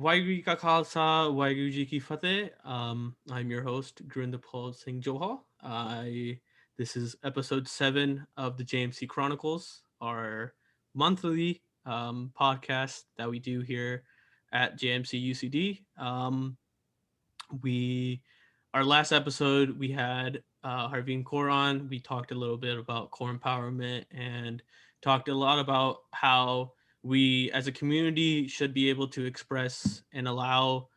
Wagyu ka khalsa, Wagyu ji ki fateh. I'm your host, Gurindapal Singh Johal. This is episode 7 of the JMC Chronicles, our monthly podcast that we do here at JMC UCD. We Our last episode we had Harveen Kaur on. We talked a little bit about core empowerment and talked a lot about how we as a community should be able to express and allow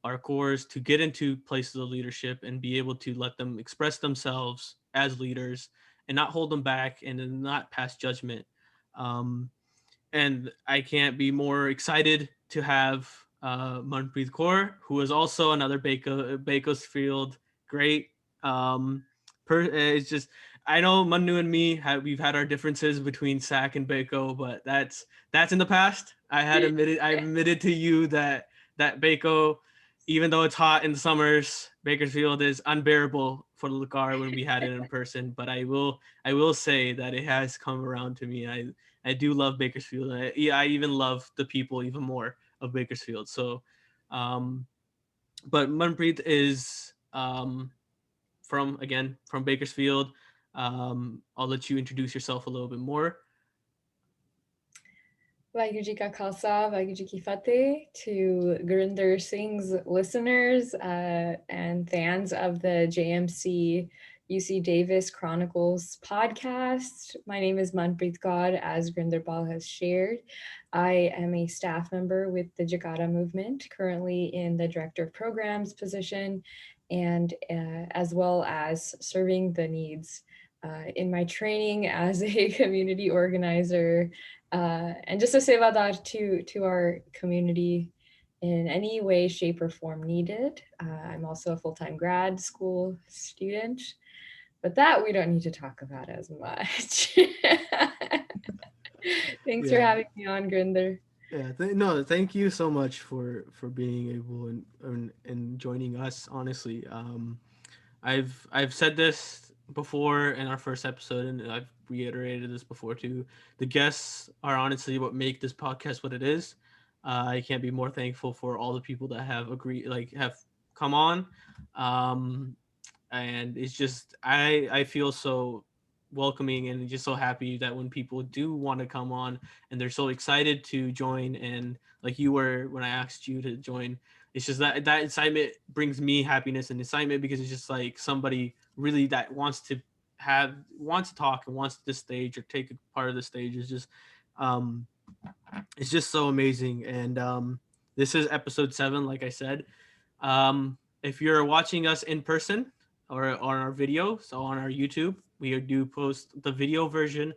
our cores to get into places of leadership and be able to let them express themselves as leaders and not hold them back and not pass judgment. Um, and I can't be more excited to have Manpreet Kaur, who is also another Bakersfield great. It's just I know Manu and me we've had our differences between Sac and Bako, but that's in the past. I've admitted to you that Bako, even though it's hot in the summers, Bakersfield is unbearable for the car when we had it in person. But I will say that it has come around to me. I do love Bakersfield. I even love the people even more of Bakersfield. So, um, but Manpreet is from Bakersfield. I'll let you introduce yourself a little bit more. Waheguru Ji Ka Khalsa, Waheguru Ji Ki Fateh to Gurinder Singh's listeners and fans of the JMC UC Davis Chronicles podcast. My name is Manpreet Kaur, as Gurinder Bal has shared. I am a staff member with the Jakara Movement, currently in the Director of Programs position, and as well as serving the needs in my training as a community organizer and just to say about that to our community in any way, shape, or form needed. I'm also a full-time grad school student, but that we don't need to talk about as much. Thanks for Yeah, having me on, Grinder. yeah. No, thank you so much for being able and joining us. Honestly, I've said this before in our first episode, and I've reiterated this before too. The guests are honestly what make this podcast what it is. I can't be more thankful for all the people that have agreed, like have come on, um, and it's just I feel so welcoming and just so happy that when people do want to come on and they're so excited to join, and like you were when I asked you to join, it's just that excitement brings me happiness and excitement because it's just like somebody really that wants to talk and wants this stage or take a part of the stage is just um it's just so amazing. And this is episode 7, like I said. If you're watching us in person or on our video, so on our YouTube, we do post the video version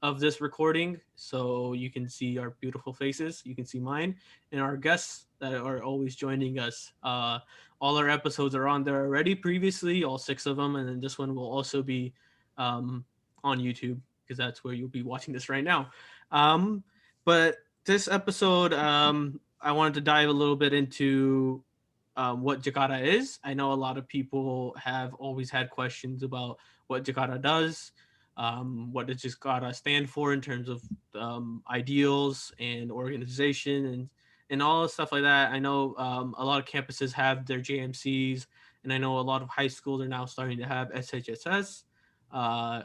of this recording, so you can see our beautiful faces. You can see mine and our guests that are always joining us. All our episodes are on there already previously, all 6 of them, and then this one will also be um, on YouTube because that's where you'll be watching this right now. But this episode, I wanted to dive a little bit into what Jakara is. I know a lot of people have always had questions about what Jakara does. What does Jakara stand for in terms of ideals and organization and all stuff like that. I know a lot of campuses have their JMCs, and I know a lot of high schools are now starting to have SHSS.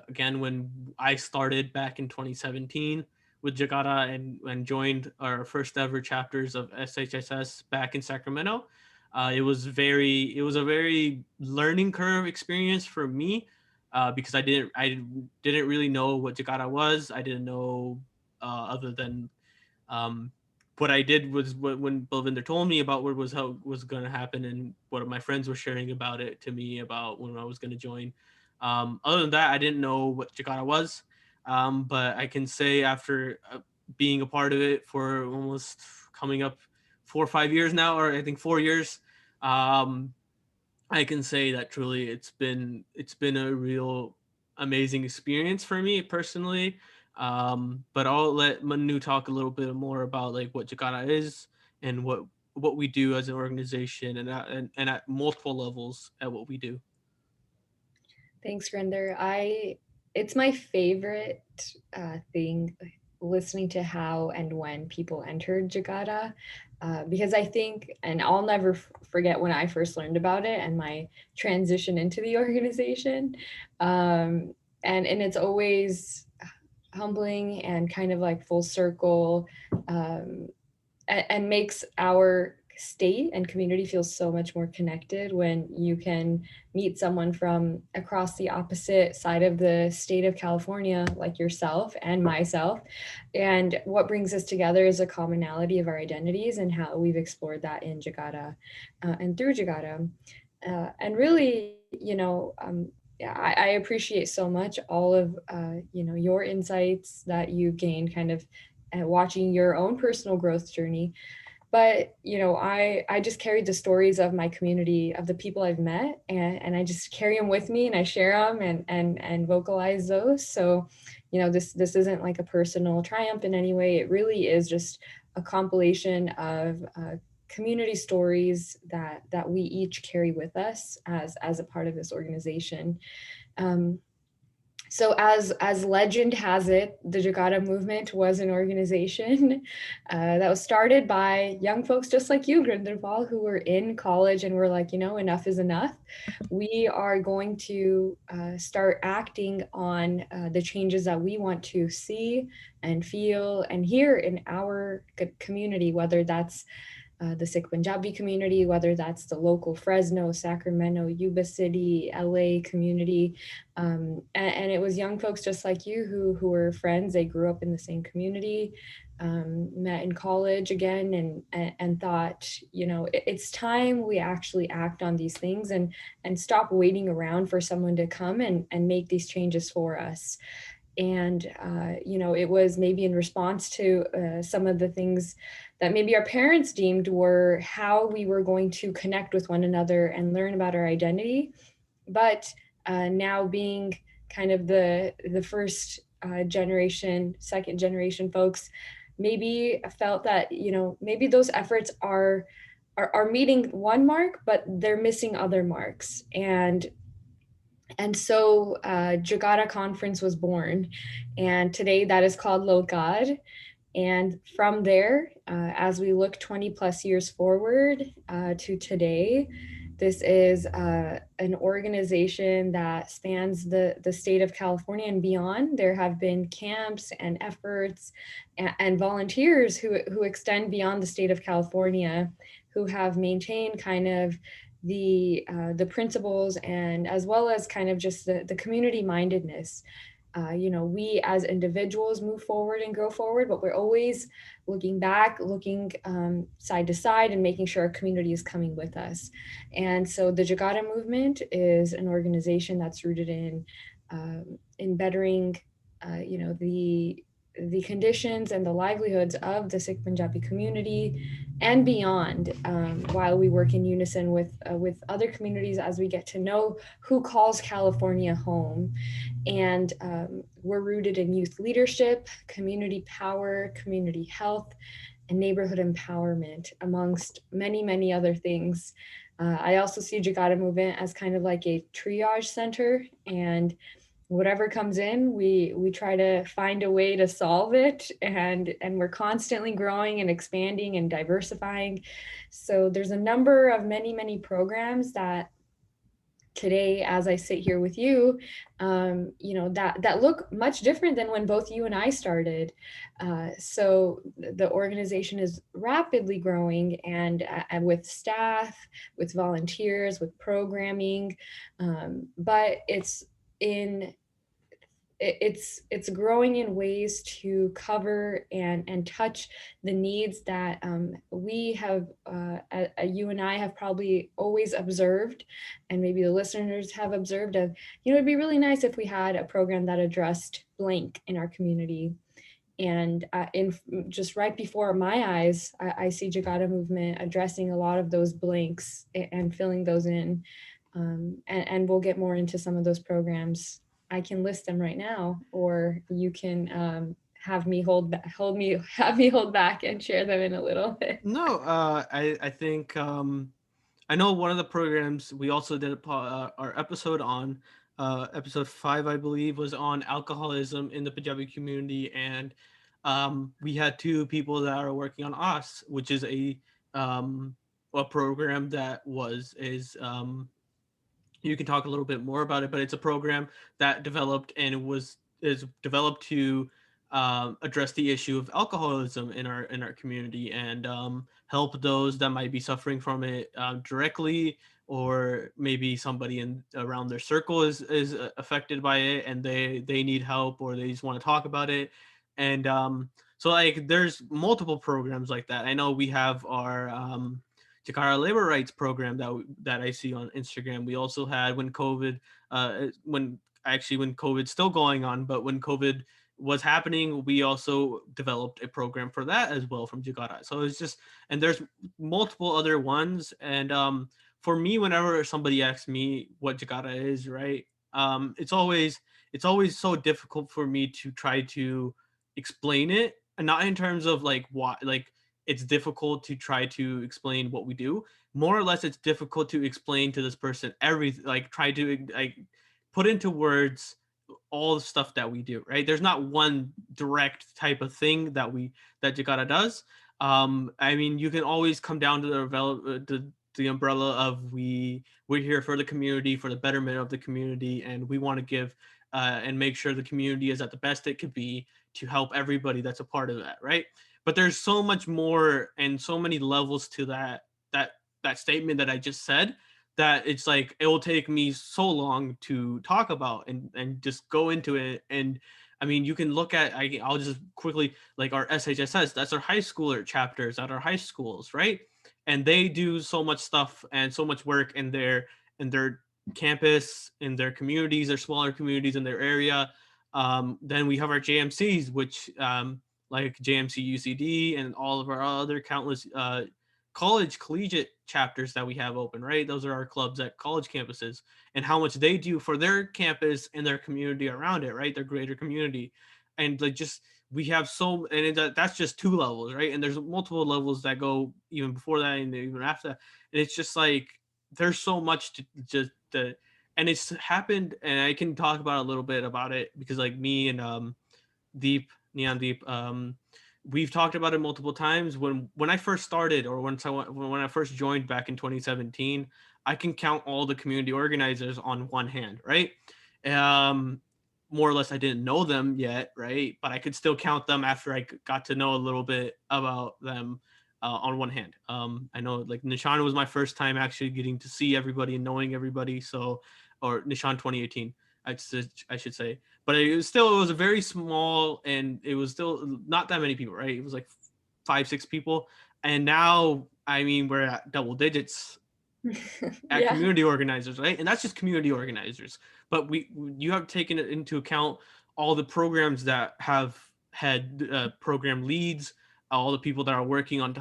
Again, when I started back in 2017 with Jakara and joined our first ever chapters of SHSS back in Sacramento, it was a very learning curve experience for me because I didn't really know what Jakarta was. I didn't know other than um, what I did was when Balvinder told me about what was how it was going to happen and what my friends were sharing about it to me about when I was going to join. Other than that, I didn't know what Jakarta was, but I can say after being a part of it for almost coming up 4 or 5 years now, or I think 4 years, um, I can say that truly it's been a real amazing experience for me personally. But I'll let Manu talk a little bit more about like what Jakarta is and what we do as an organization and at multiple levels at what we do. Thanks, Grinder. It's my favorite thing. listening to how and when people entered Jakarta. Because I think, and I'll never forget when I first learned about it and my transition into the organization. Um, and it's always humbling and kind of like full circle, um, and makes our state and community feel so much more connected when you can meet someone from across the opposite side of the state of California, like yourself and myself. And what brings us together is a commonality of our identities and how we've explored that in Jakarta, and through Jakarta. And really, yeah, I appreciate so much all of your insights that you gained kind of watching your own personal growth journey. But I just carried the stories of my community, of the people I've met, and I just carry them with me and I share them and vocalize those. So this isn't like a personal triumph in any way. It really is just a compilation of community stories that we each carry with us as a part of this organization. um, so as legend has it, the Jakara movement was an organization that was started by young folks just like you, Grindelwald, who were in college and were like, enough is enough. We are going to start acting on the changes that we want to see and feel and hear in our community, whether that's the Sikh Punjabi community, whether that's the local Fresno, Sacramento, Yuba City, LA community. And it was young folks just like you who were friends. They grew up in the same community, met in college again, and thought, it's time we actually act on these things and stop waiting around for someone to come and make these changes for us. And it was maybe in response to some of the things that maybe our parents deemed were how we were going to connect with one another and learn about our identity. But now being kind of the first generation, second generation folks, maybe felt that maybe those efforts are meeting one mark, but they're missing other marks. And so Jakarta Conference was born, and today that is called Logad. And from there, as we look 20 plus years forward to today, this is an organization that spans the state of California and beyond. There have been camps and efforts and volunteers who extend beyond the state of California, who have maintained kind of the principles and as well as kind of just the community mindedness. We as individuals move forward and grow forward, but we're always looking back, looking side to side, and making sure our community is coming with us. And so the Jakara Movement is an organization that's rooted in bettering, the conditions and the livelihoods of the Sikh Punjabi community and beyond, while we work in unison with other communities as we get to know who calls California home. And we're rooted in youth leadership, community power, community health, and neighborhood empowerment, amongst many, many other things. I also see Jakara Movement as kind of like a triage center, and whatever comes in, we try to find a way to solve it, and we're constantly growing and expanding and diversifying. So there's a number of many, many programs that today, as I sit here with you, that look much different than when both you and I started. So the organization is rapidly growing, and with staff, with volunteers, with programming, but in it's growing in ways to cover and touch the needs that we have, you and I have probably always observed, and maybe the listeners have observed of, it'd be really nice if we had a program that addressed blank in our community. And in just right before my eyes, I see Jakara Movement addressing a lot of those blanks and filling those in. And we'll get more into some of those programs. I can list them right now, or you can have me have me hold back and share them in a little bit. No, I think I know one of the programs we also did our episode on, episode 5, I believe, was on alcoholism in the Punjabi community, and We had two people that are working on us, which is um, a program that was is you can talk a little bit more about it, but it's a program that developed and it was is developed to address the issue of alcoholism in our community and help those that might be suffering from it directly, or maybe somebody in around their circle is affected by it and they need help or they just want to talk about it. And so like there's multiple programs like that. I know we have our Jakara labor rights program that I see on Instagram. We also had when COVID, when actually when COVID's still going on, but when COVID was happening, we also developed a program for that as well from Jakara. So it's just, and there's multiple other ones. And for me, whenever somebody asks me what Jakara is, right, it's always so difficult for me to try to explain it, and not in terms of like why, like it's difficult to try to explain what we do. More or less, it's difficult to explain to this person everything, like try to like put into words all the stuff that we do. Right? There's not one direct type of thing that Jakarta does. I mean, you can always come down to the umbrella of we're here for the community, for the betterment of the community, and we want to give and make sure the community is at the best it could be to help everybody that's a part of that, right? But there's so much more and so many levels to that statement that I just said, that it's like it will take me so long to talk about and just go into it. And I mean, you can look at I'll just quickly, like our SHSS, that's our high schooler chapters at our high schools, right? And they do so much stuff and so much work in their campus, in their communities, their smaller communities in their area. Then we have our JMCs, which like JMC UCD and all of our other countless collegiate chapters that we have open, right? Those are our clubs at college campuses, and how much they do for their campus and their community around it, right? Their greater community. And like just we have so, and that's just two levels, right? And there's multiple levels that go even before that and even after that. And it's just like there's so much to just and it's happened, and I can talk about a little bit about it because like me and Deep, Neon Deep. We've talked about it multiple times. When I first started, or when I first joined back in 2017, I can count all the community organizers on one hand, right? Um, More or less, I didn't know them yet, right? But I could still count them after I got to know a little bit about them on one hand. I know like Nishan was my first time actually getting to see everybody and knowing everybody. So, or Nishan 2018, I should say, but it was a very small, and it was still not that many people, right? It was like 5 6 people, and now I mean we're at double digits at Yeah. community organizers, right? And that's just community organizers. But you have taken it into account all the programs that have had program leads, all the people that are working on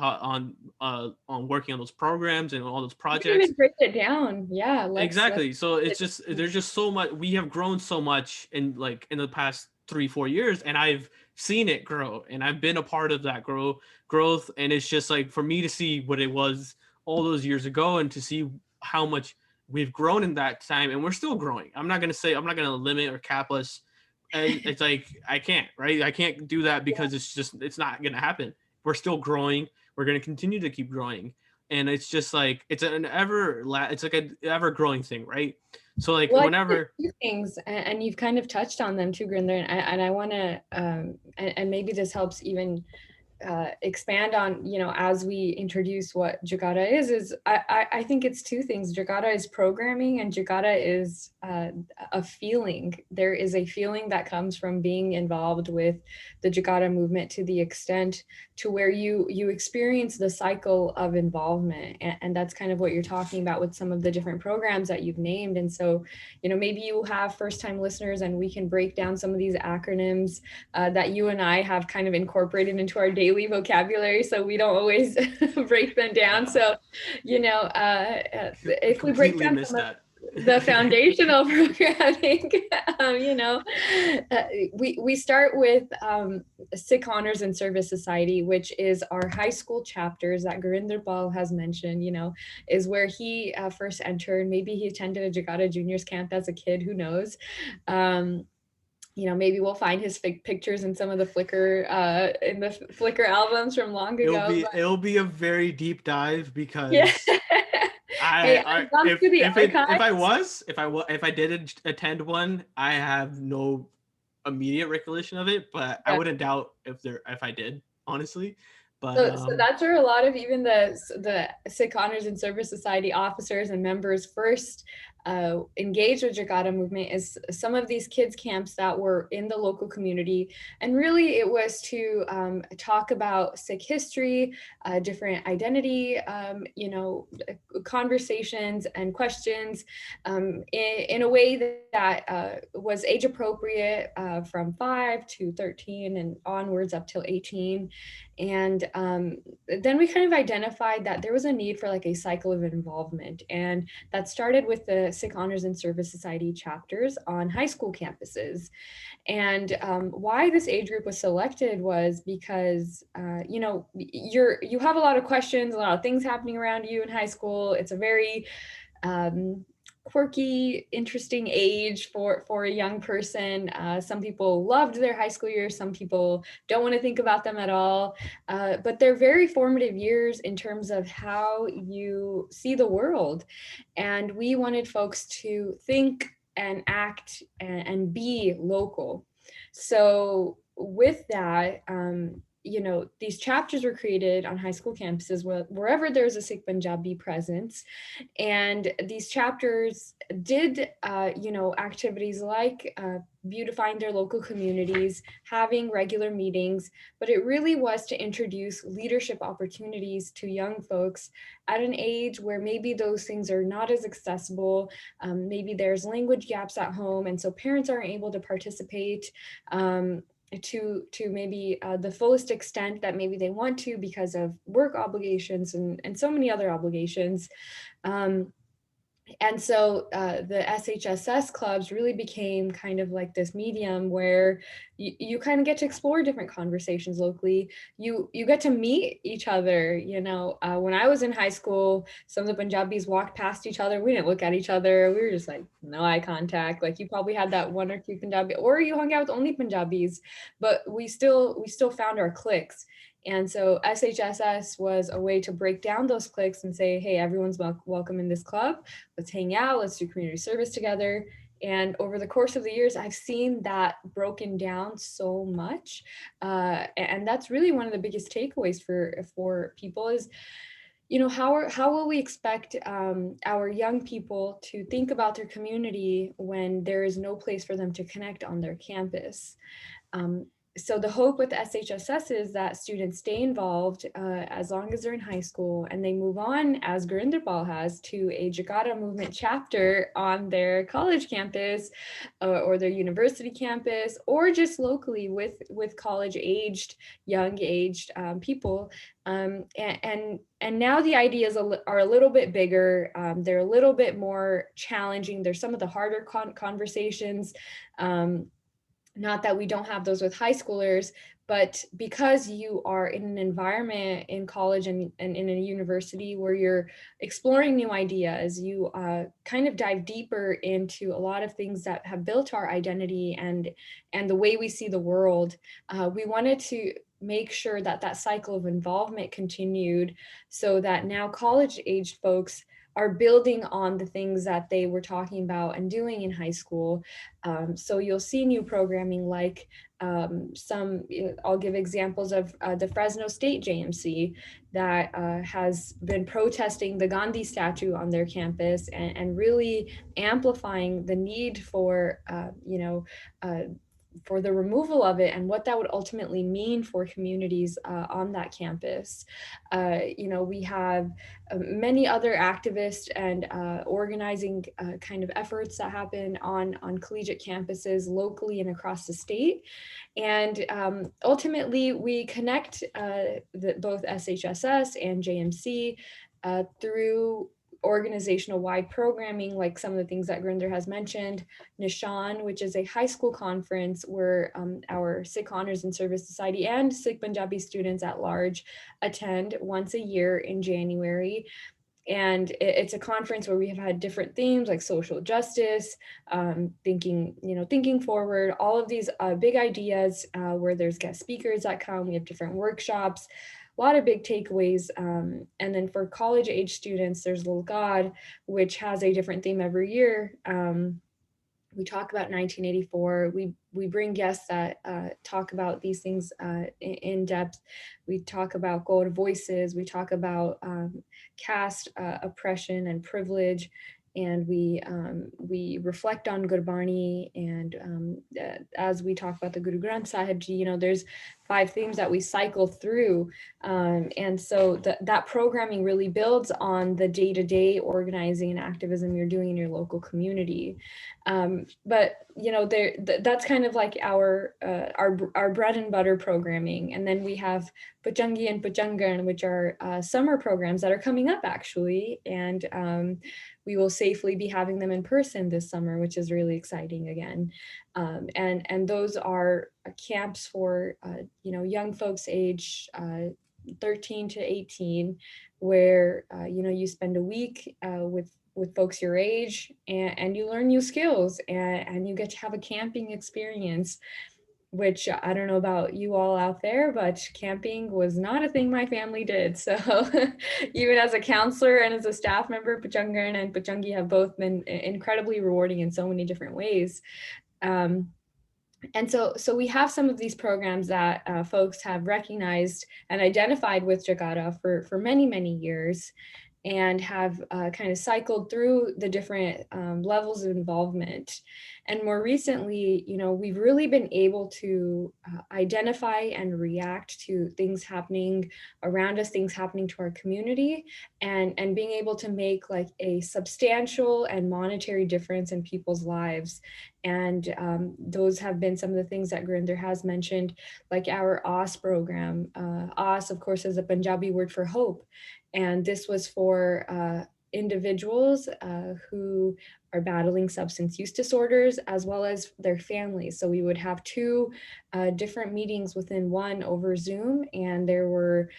working on those programs and all those You can even projects. break it down. Yeah, let's Exactly. So it's just there's just so much. We have grown so much in the past 3 4 years, and I've seen it grow, and I've been a part of that growth. And it's just like for me to see what it was all those years ago, and to see how much we've grown in that time, and we're still growing. I'm not gonna limit or cap us. It's like I can't, right? I can't do that because it's not gonna happen. We're still growing. We're gonna continue to keep growing, and it's just like it's like an ever growing thing, right? So like Well, I think there's whenever two things, and you've kind of touched on them too, Grinder, and I want to, and maybe this helps even expand on, as we introduce what Jakarta is I think it's two things. Jakarta is programming, and Jakarta is a feeling. There is a feeling that comes from being involved with the Jakarta movement, to the extent to where you experience the cycle of involvement, and that's kind of what you're talking about with some of the different programs that you've named. And so, maybe you have first time listeners, and we can break down some of these acronyms that you and I have kind of incorporated into our daily vocabulary, so we don't always break them down. So, if we break completely down missed some of that. the foundational programming, we start with Sikh Honors and Service Society, which is our high school chapters that Gurinder Pal has mentioned. Is where he first entered. Maybe he attended a Jagata Juniors camp as a kid. Who knows? Um, maybe we'll find his pictures in some of the Flickr albums from long ago. But it'll be a very deep dive yeah. because Hey, I I've gone through the archives. if I did attend one, I have no immediate recollection of it, but I Yeah. wouldn't doubt if I did, honestly. But So that's where a lot of even the Sikh Honors and Service Society officers and members first engaged with Jakara movement is some of these kids camps that were in the local community, and really it was to talk about Sikh history, different identity, conversations and questions in a way that was age appropriate from 5 to 13 and onwards up till 18. And then we kind of identified that there was a need for like a cycle of involvement. And that started with the Sikh Honors and Service Society chapters on high school campuses. And why this age group was selected was because, you have a lot of questions, a lot of things happening around you in high school. It's a very um, quirky, interesting age for a young person. Some people loved their high school years. Some people don't want to think about them at all. But they're very formative years in terms of how you see the world. And we wanted folks to think and act and be local. So with that, these chapters were created on high school campuses wherever there's a Sikh Punjabi presence, and these chapters did activities like beautifying their local communities, having regular meetings, but it really was to introduce leadership opportunities to young folks at an age where maybe those things are not as accessible. Maybe there's language gaps at home, and so parents aren't able to participate to maybe the fullest extent that maybe they want to because of work obligations and so many other obligations. Um, and so the SHSS clubs really became kind of like this medium where you kind of get to explore different conversations locally. You get to meet each other. When I was in high school, some of the Punjabis walked past each other. We didn't look at each other. We were just like no eye contact. Like you probably had that one or two Punjabi, or you hung out with only Punjabis, but we still found our cliques. And so SHSS was a way to break down those cliques and say, hey, everyone's welcome in this club. Let's hang out, let's do community service together. And over the course of the years, I've seen that broken down so much. And that's really one of the biggest takeaways for people is, how will we expect our young people to think about their community when there is no place for them to connect on their campus? Um, so the hope with SHSS is that students stay involved as long as they're in high school, and they move on, as Gurindapal has, to a Jakara Movement chapter on their college campus or their university campus, or just locally with college aged, young aged people. And now the ideas are a little bit bigger. They're a little bit more challenging. There's some of the harder conversations. Not that we don't have those with high schoolers, but because you are in an environment in college and in a university where you're exploring new ideas, you kind of dive deeper into a lot of things that have built our identity and the way we see the world. We wanted to make sure that that cycle of involvement continued, so that now college aged folks are building on the things that they were talking about and doing in high school. So you'll see new programming like I'll give examples of the Fresno State JMC that has been protesting the Gandhi statue on their campus and really amplifying the need for the removal of it and what that would ultimately mean for communities on that campus. We have many other activist and organizing kind of efforts that happen on collegiate campuses locally and across the state. And ultimately, we connect both SHSS and JMC through organizational wide programming, like some of the things that Grinder has mentioned. Nishan, which is a high school conference where our Sikh Honors and Service Society and Sikh Punjabi students at large attend once a year in January. And it's a conference where we have had different themes like social justice, thinking forward, all of these big ideas, where there's guest speakers that come. We have different workshops, a lot of big takeaways. And then for college age students, there's Little God, which has a different theme every year. We talk about 1984. We bring guests that talk about these things in depth. We talk about gold voices. We talk about caste oppression and privilege, and we reflect on Gurbani. And as we talk about the Guru Granth Sahib Ji, there's 5 themes that we cycle through, and so that programming really builds on the day-to-day organizing and activism you're doing in your local community. But that's kind of like our bread and butter programming. And then we have Pachangi and Pachangan, which are summer programs that are coming up actually, and we will safely be having them in person this summer, which is really exciting again. And those are camps for young folks age 13 to 18, where you spend a week with folks your age, and you learn new skills, and you get to have a camping experience, which I don't know about you all out there, but camping was not a thing my family did. So even as a counselor and as a staff member, Pachangan and Pachangi have both been incredibly rewarding in so many different ways. And so we have some of these programs that folks have recognized and identified with Jakara for many, many years, and have kind of cycled through the different levels of involvement. And more recently, we've really been able to identify and react to things happening around us, things happening to our community, and being able to make like a substantial and monetary difference in people's lives. And those have been some of the things that Gurinder has mentioned, like our OS program. OS, of course, is a Punjabi word for hope. And this was for individuals who are battling substance use disorders, as well as their families. So we would have 2 different meetings within one over Zoom, and there were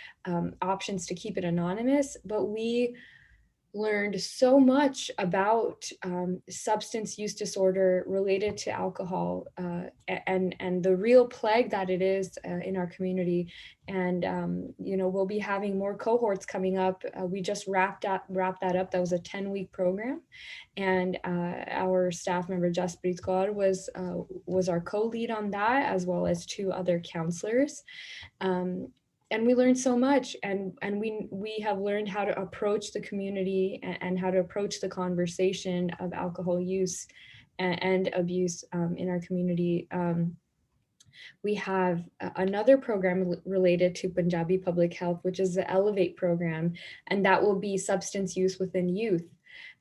options to keep it anonymous, but we learned so much about substance use disorder related to alcohol, and the real plague that it is in our community. And we'll be having more cohorts coming up. We just wrapped that up. That was a 10-week program, and our staff member Manpreet Kaur was our co-lead on that, as well as 2 other counselors. And we learned so much, and we have learned how to approach the community, and how to approach the conversation of alcohol use and abuse in our community. We have another program related to Punjabi public health, which is the Elevate program, and that will be substance use within youth.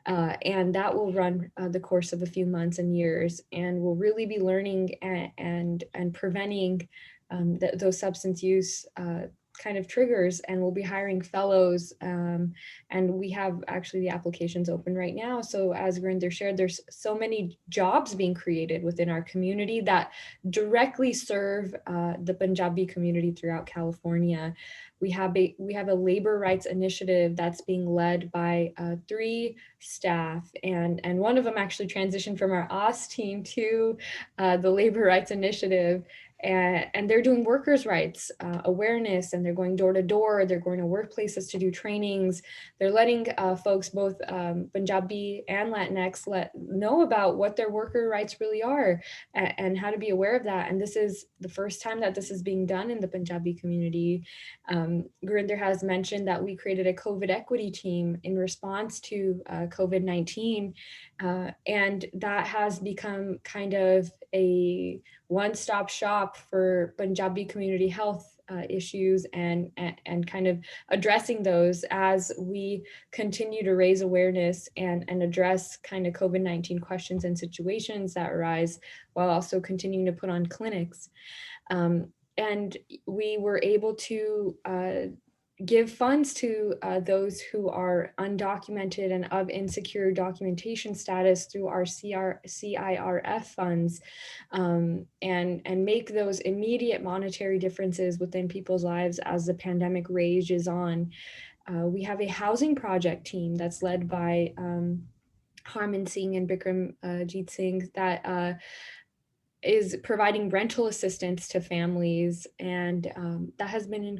And that will run the course of a few months and years, and we'll really be learning and preventing those substance use kind of triggers. And we'll be hiring fellows, and we have actually the applications open right now. So as Gurinder shared, there's so many jobs being created within our community that directly serve the Punjabi community throughout California. We have a labor rights initiative that's being led by 3 staff, and one of them actually transitioned from our OS team to the labor rights initiative. And they're doing workers' rights awareness, and they're going door to door. They're going to workplaces to do trainings. They're letting folks, both Punjabi and Latinx, know about what their worker rights really are, and how to be aware of that. And this is the first time that this is being done in the Punjabi community. Gurinder has mentioned that we created a COVID equity team in response to COVID-19, and that has become kind of a one-stop shop for Punjabi community health issues, and kind of addressing those as we continue to raise awareness and address kind of COVID-19 questions and situations that arise, while also continuing to put on clinics. And we were able to give funds to those who are undocumented and of insecure documentation status through our CIRF funds, and make those immediate monetary differences within people's lives as the pandemic rages on. We have a housing project team that's led by Harman Singh and Bikram Jeet Singh that is providing rental assistance to families, and that has been an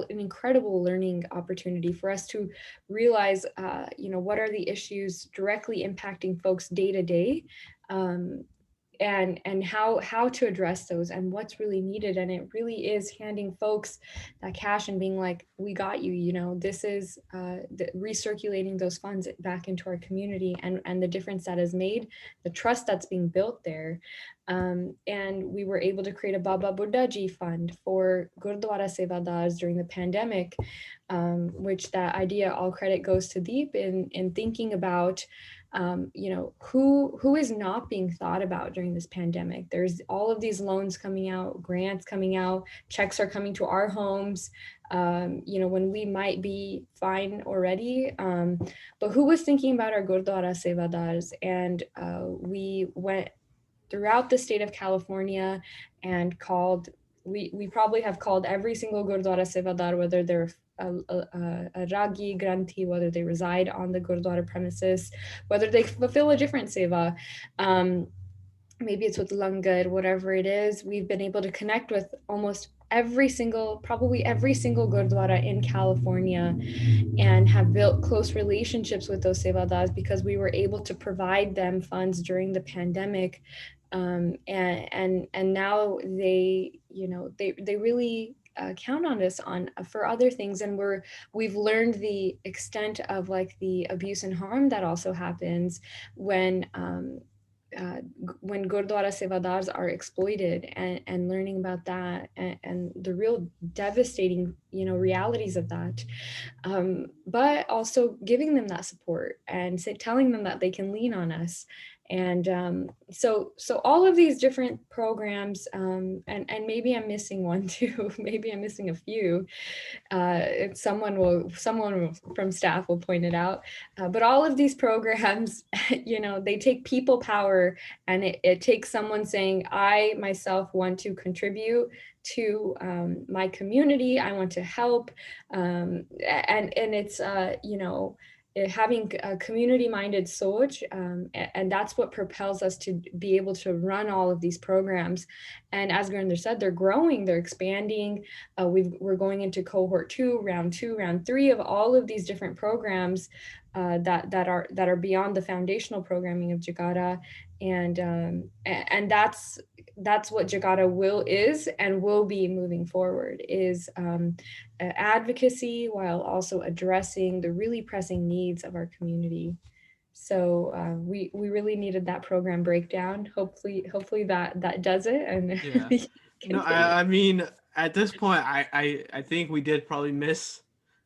incredible learning opportunity for us to realize, what are the issues directly impacting folks day to day, um, and how to address those and what's really needed. And it really is handing folks that cash and being like, we got you, this is recirculating those funds back into our community, and the difference that is made, the trust that's being built there. And we were able to create a Baba Buddha Ji fund for Gurdwara Sevadars during the pandemic, which that idea, all credit goes to Deep in thinking about, who is not being thought about during this pandemic. There's all of these loans coming out, grants coming out, checks are coming to our homes, when we might be fine already. But who was thinking about our Gurdwara Sevadars? And we went throughout the state of California and called. We probably have called every single Gurdwara Sevadar, whether they're a Ragi Granthi, whether they reside on the Gurdwara premises, whether they fulfill a different seva. Um, Maybe it's with Langar, whatever it is. We've been able to connect with almost probably every single Gurdwara in California, and have built close relationships with those sevadars because we were able to provide them funds during the pandemic. And now they really count on us on for other things, and we've learned the extent of like the abuse and harm that also happens when uh, when Gurdwara Sevadars are exploited, and learning about that, and the real devastating realities of that, but also giving them that support and telling them that they can lean on us. And so all of these different programs, and maybe I'm missing one too, maybe I'm missing a few. Someone from staff will point it out. But all of these programs, they take people power, and it takes someone saying, I myself want to contribute to my community. I want to help, and it's having a community-minded soch, and that's what propels us to be able to run all of these programs. And as Gurinder said, they're growing, they're expanding. We're going into cohort two, round three of all of these different programs that are beyond the foundational programming of Jakara, and that's what Jakara is and will be moving forward, is advocacy while also addressing the really pressing needs of our community. So we really needed that program breakdown. Hopefully that does it, and Yeah. we can No, continue. I mean, at this point, I think we did probably miss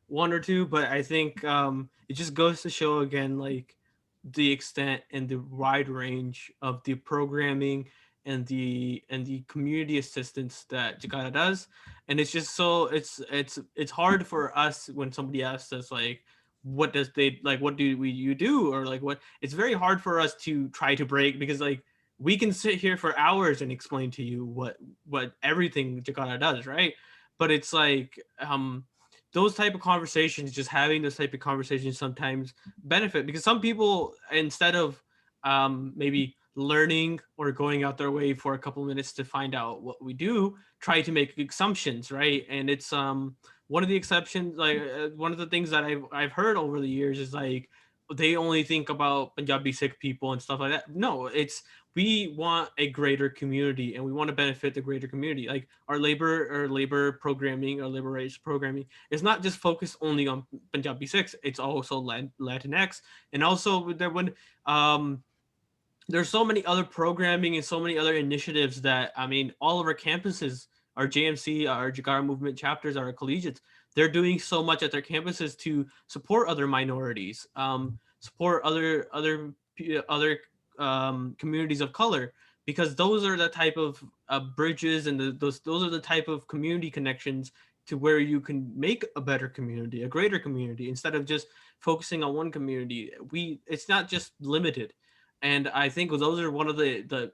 one or two, but I think it just goes to show again, like the extent and the wide range of the programming and the community assistance that Jakarta does. And it's just so it's hard for us when somebody asks us like, what does they like, what do we you do, or like what, it's very hard for us to try to break, because like we can sit here for hours and explain to you what everything Jakarta does, right? But it's like those type of conversations, just having those type of conversations sometimes benefit, because some people, instead of maybe learning or going out their way for a couple minutes to find out what we do, try to make assumptions, right? And it's one of the exceptions, like one of the things that I've heard over the years is like they only think about Punjabi Sikh people and stuff like that. No, it's we want a greater community and we want to benefit the greater community. Like our labor programming, our labor rights programming is not just focused only on Punjabi Sikhs. It's also Latinx, and also um, there's so many other programming and so many other initiatives that, I mean, all of our campuses, our JMC, our Jakara Movement chapters, our collegiates, they're doing so much at their campuses to support other minorities, support other communities of color, because those are the type of bridges and those are the type of community connections to where you can make a better community, a greater community, instead of just focusing on one community. It's not just limited, and I think those are one of the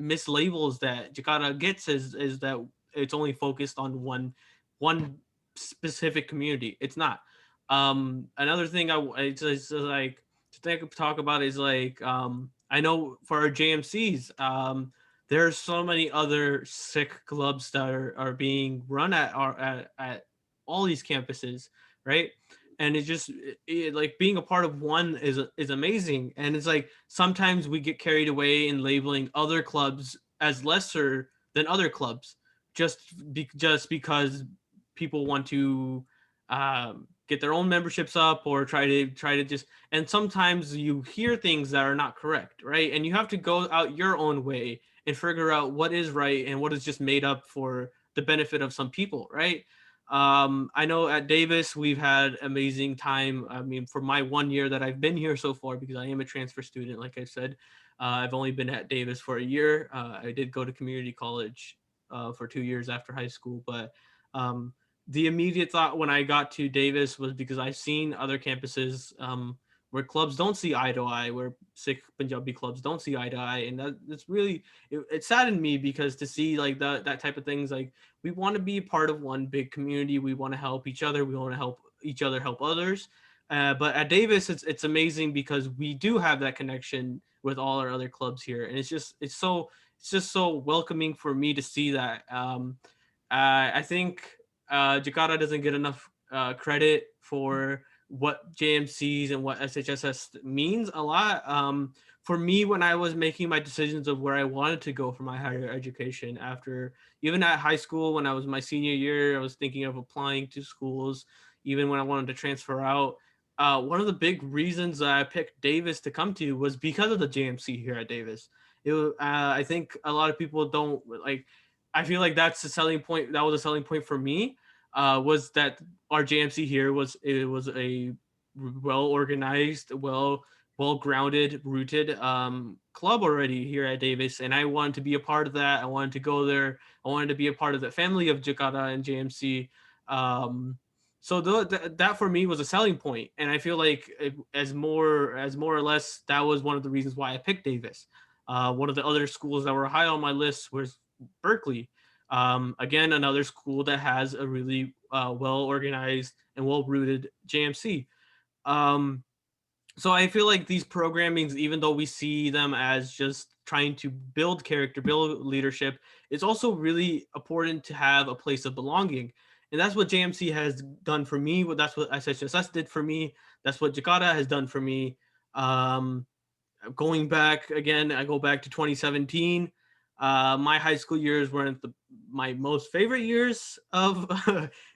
mislabels that Jakarta gets, is that it's only focused on one specific community. It's not. Another thing it's like to talk about is like I know for our JMCs, there's so many other sick clubs that are being run at all these campuses, right? And it's just like being a part of one is amazing. And it's like sometimes we get carried away in labeling other clubs as lesser than other clubs, just because people want to get their own memberships up or try to just, and sometimes you hear things that are not correct, right? And you have to go out your own way and figure out what is right and what is just made up for the benefit of some people, right? I know at Davis we've had amazing time. I mean, for my 1 year that I've been here so far, because I am a transfer student, like I said, I've only been at Davis for a year. I did go to community college for 2 years after high school, but um, the immediate thought when I got to Davis was because I've seen other campuses where clubs don't see eye to eye, where Sikh Punjabi clubs don't see eye to eye, and that's really it saddened me, because to see like that type of things, like we want to be part of one big community, we want to help each other, we want to help each other help others. But at Davis, it's amazing because we do have that connection with all our other clubs here, and it's just so welcoming for me to see that. I think Jakarta doesn't get enough credit for what JMCs and what SHSS means a lot. For me, when I was making my decisions of where I wanted to go for my higher education, after even at high school, when I was my senior year, I was thinking of applying to schools, even when I wanted to transfer out. One of the big reasons that I picked Davis to come to was because of the JMC here at Davis. I think a lot of people don't like. I feel like that's the selling point. That was a selling point for me. Was that our JMC here was a well organized, well grounded, rooted club already here at Davis, and I wanted to be a part of that. I wanted to go there. I wanted to be a part of the family of Jakarta and JMC. Um, so that for me was a selling point, and I feel like as more or less that was one of the reasons why I picked Davis. One of the other schools that were high on my list was Berkeley. Again, another school that has a really well organized and well rooted JMC. Um, so I feel like these programmings, even though we see them as just trying to build character, build leadership, it's also really important to have a place of belonging. And that's what JMC has done for me. That's what SHSS did for me. That's what Jakarta has done for me. Um, Going back again, I go back to 2017. My high school years weren't my most favorite years of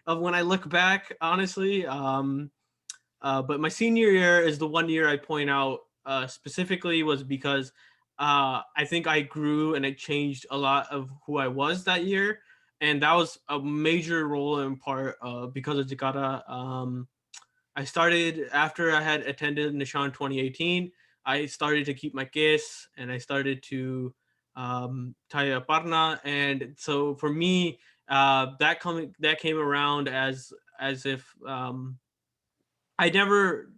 of when I look back, honestly. But my senior year is the 1 year I point out specifically was because I think I grew and I changed a lot of who I was that year, and that was a major role in part because of Jakarta. I started after I had attended Nishan 2018. I started to keep my case and I started to Taya Parna, and so for me, that came around as if I never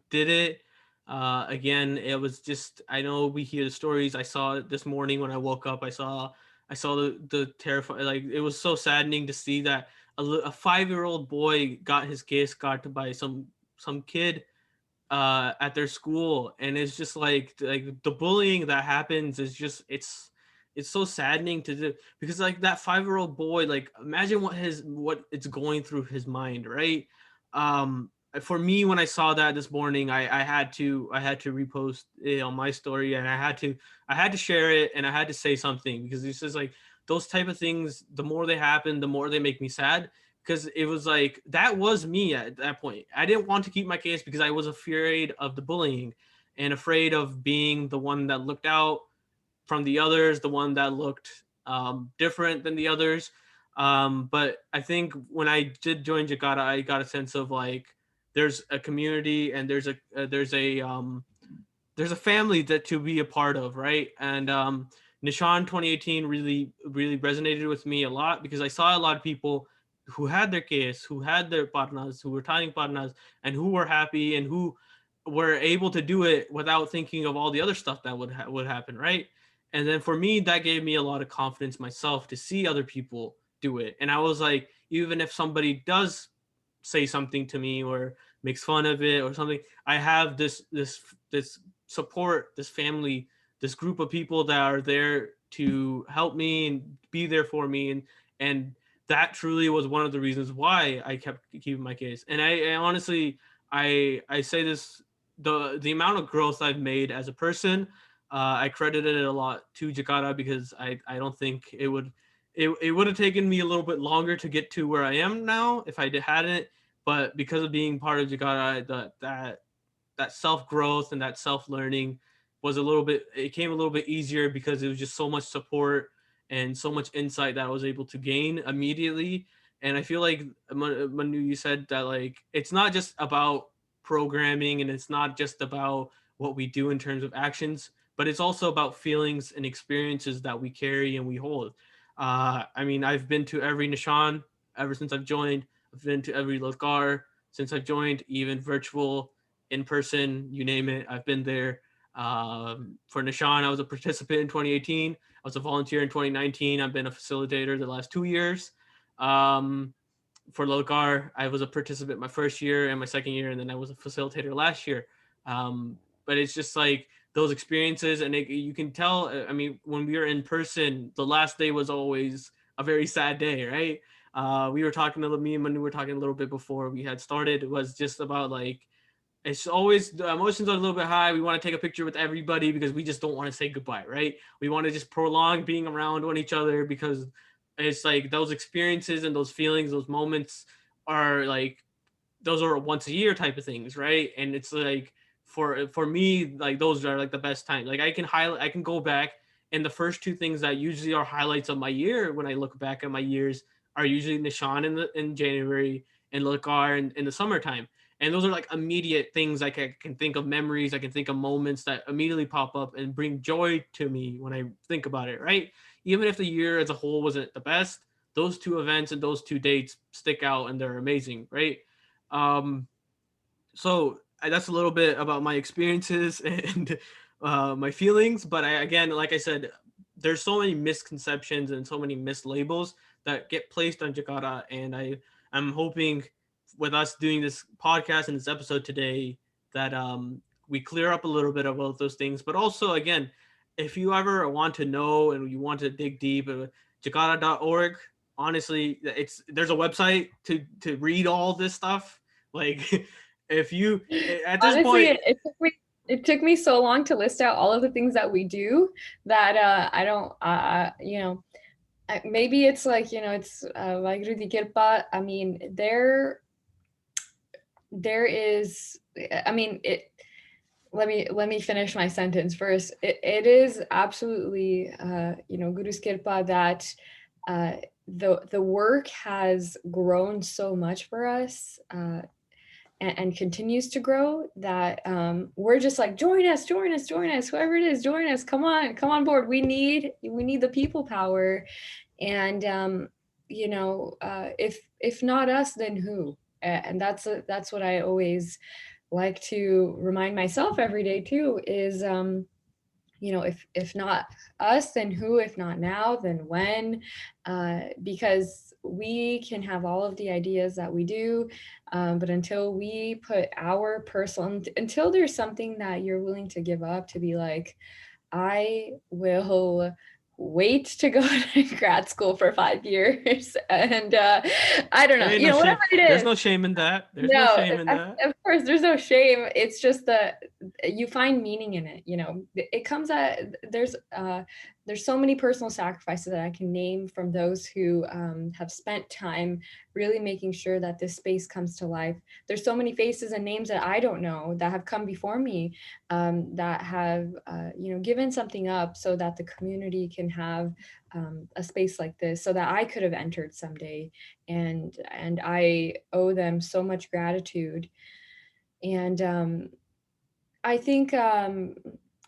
did it. Again, it was just I know we hear the stories. I saw it this morning when I woke up. I saw the terrifying, like it was so saddening to see that a 5-year-old boy got his case got by some kid at their school, and it's just like the bullying that happens is just it's so saddening to do, because like that 5-year-old boy, like imagine what it's going through his mind, right? For me, when I saw that this morning, I had to repost it on my story, and I had to share it, and I had to say something, because it's just like those type of things, the more they happen, the more they make me sad, because it was like that was me at that point. I didn't want to keep my case because I was afraid of the bullying and afraid of being the one that looked out from the others, the one that looked different than the others. But I think when I did join Jakarta, I got a sense of like there's a community and there's a family that to be a part of, right? And Nishan 2018 really resonated with me a lot because I saw a lot of people who had their case, who had their partners, who were tying partners, and who were happy and who were able to do it without thinking of all the other stuff that would happen, right? And then for me, that gave me a lot of confidence myself to see other people do it, and I was like, even if somebody does say something to me or makes fun of it or something, I have this support, this family, this group of people that are there to help me and be there for me, and that truly was one of the reasons why I kept keeping my case. And I honestly, I say this, the amount of growth I've made as a person, I credited it a lot to Jakara, because I don't think it would have taken me a little bit longer to get to where I am now if hadn't. But because of being part of Jakara, that self growth and that self learning was a little bit, it came a little bit easier because it was just so much support and so much insight that I was able to gain immediately. And I feel like Manu, you said that like it's not just about programming and it's not just about what we do in terms of actions, but it's also about feelings and experiences that we carry and we hold. I mean, I've been to every Nishan ever since I've joined. I've been to every Lokar since I've joined, even virtual, in person, you name it. I've been there. For Nishan, I was a participant in 2018. I was a volunteer in 2019. I've been a facilitator the last 2 years. Um, for Lokar, I was a participant my first year and my second year, and then I was a facilitator last year. But it's just like those experiences, and you can tell. I mean, when we were in person, the last day was always a very sad day, right? We were talking to me and Manu were talking a little bit before we had started. It was just about like it's always the emotions are a little bit high. We want to take a picture with everybody because we just don't want to say goodbye, right? We want to just prolong being around one each other because it's like those experiences and those feelings, those moments are like those are once a year type of things, right? And it's like for me, like those are like the best time. Like I can go back, and the first two things that usually are highlights of my year when I look back at my years are usually Nishan in January and Lakar in the summertime. And those are like immediate things can think of, memories I can think of, moments that immediately pop up and bring joy to me when I think about it, right? Even if the year as a whole wasn't the best, those two events and those two dates stick out and they're amazing, right? Um, so that's a little bit about my experiences and my feelings. But again, like I said, there's so many misconceptions and so many mislabels that get placed on Jakarta, and I'm hoping with us doing this podcast and this episode today that we clear up a little bit about those things. But also, again, if you ever want to know and you want to dig deep, jakarta.org. Honestly, it's there's a website to read all this stuff. Like if you at this Honestly, point, it took me so long to list out all of the things that we do that I don't maybe it's like it's Vaheguru Di Kirpa. I mean there is I mean it let me finish my sentence first. It is absolutely Guru's Kirpa that the work has grown so much for us, and continues to grow, that we're just like, join us, join us, join us, whoever it is, join us, come on board. We need the people power. And if not us, then who? And that's what I always like to remind myself every day too, is if not us, then who? If not now, then when? Because we can have all of the ideas that we do, but until we put our personal, until there's something that you're willing to give up, to be like, I will wait to go to grad school for 5 years, and I don't there know, ain't no shame. whatever it There's is. no shame in that. There's no No, shame in that. of course, there's no shame. It's just that you find meaning in it. It comes at there's so many personal sacrifices that I can name from those who have spent time really making sure that this space comes to life. There's so many faces and names that I don't know that have come before me, that have given something up so that the community can have a space like this, so that I could have entered someday. And I owe them so much gratitude. And I think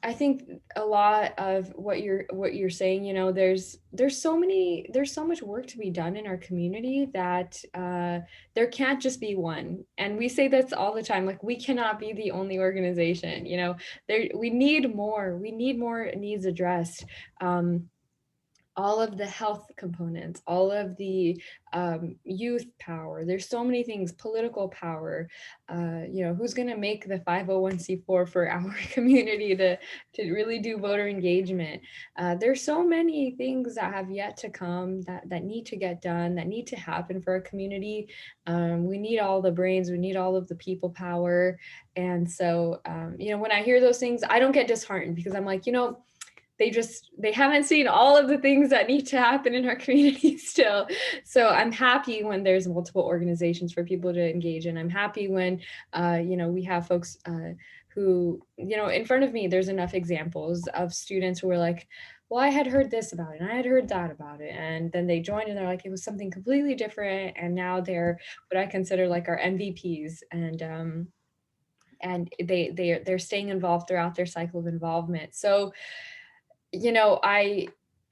I think a lot of what you're saying, there's so much work to be done in our community, that there can't just be one. And we say this all the time, like, we cannot be the only organization. There we need more needs addressed. all of the health components, all of the youth power. There's so many things, political power. Who's going to make the 501c4 for our community to really do voter engagement? There's so many things that have yet to come that need to get done, that need to happen for a community. We need all the brains, we need all of the people power. And so, when I hear those things, I don't get disheartened because I'm like, they haven't seen all of the things that need to happen in our community still. So I'm happy when there's multiple organizations for people to engage in. I'm happy when we have folks who, in front of me, there's enough examples of students who were like, well, I had heard this about it and I had heard that about it, and then they joined and they're like, it was something completely different, and now they're what I consider like our MVPs. And they're staying involved throughout their cycle of involvement. So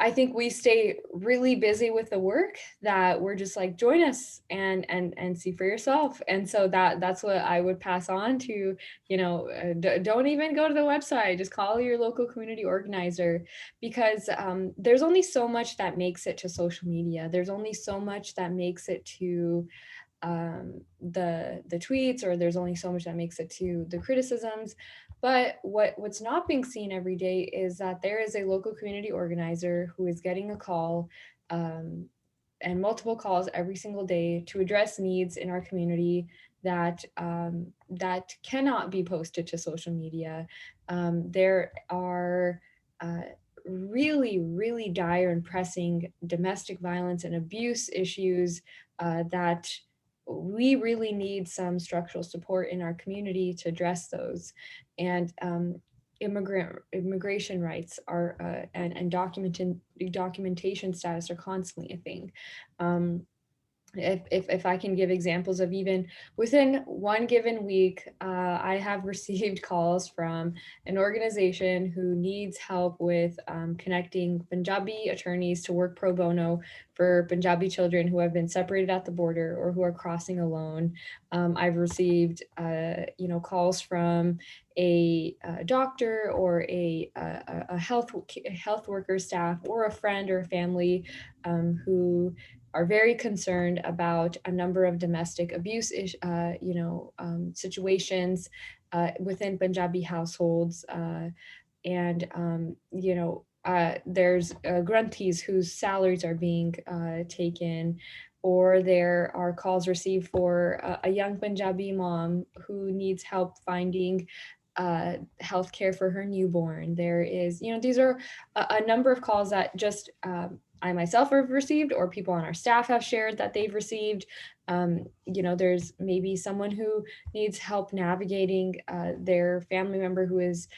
I think we stay really busy with the work that we're just like, join us and see for yourself. And so that's what I would pass on to, don't even go to the website, just call your local community organizer, because there's only so much that makes it to social media. There's only so much that makes it to the tweets, or there's only so much that makes it to the criticisms. But what's not being seen every day is that there is a local community organizer who is getting a call, um, and multiple calls every single day to address needs in our community that cannot be posted to social media. There are really, really dire and pressing domestic violence and abuse issues that we really need some structural support in our community to address those. And immigration rights are and documentation status are constantly a thing. If I can give examples of, even within one given week, I have received calls from an organization who needs help with connecting Punjabi attorneys to work pro bono for Punjabi children who have been separated at the border or who are crossing alone. I've received, calls from a doctor or a health worker staff or a friend or a family who are very concerned about a number of domestic abuse, situations within Punjabi households. And there's grantees whose salaries are being taken, or there are calls received for a young Punjabi mom who needs help finding healthcare for her newborn. There is, these are a number of calls that just I myself have received, or people on our staff have shared that they've received. There's maybe someone who needs help navigating their family member who has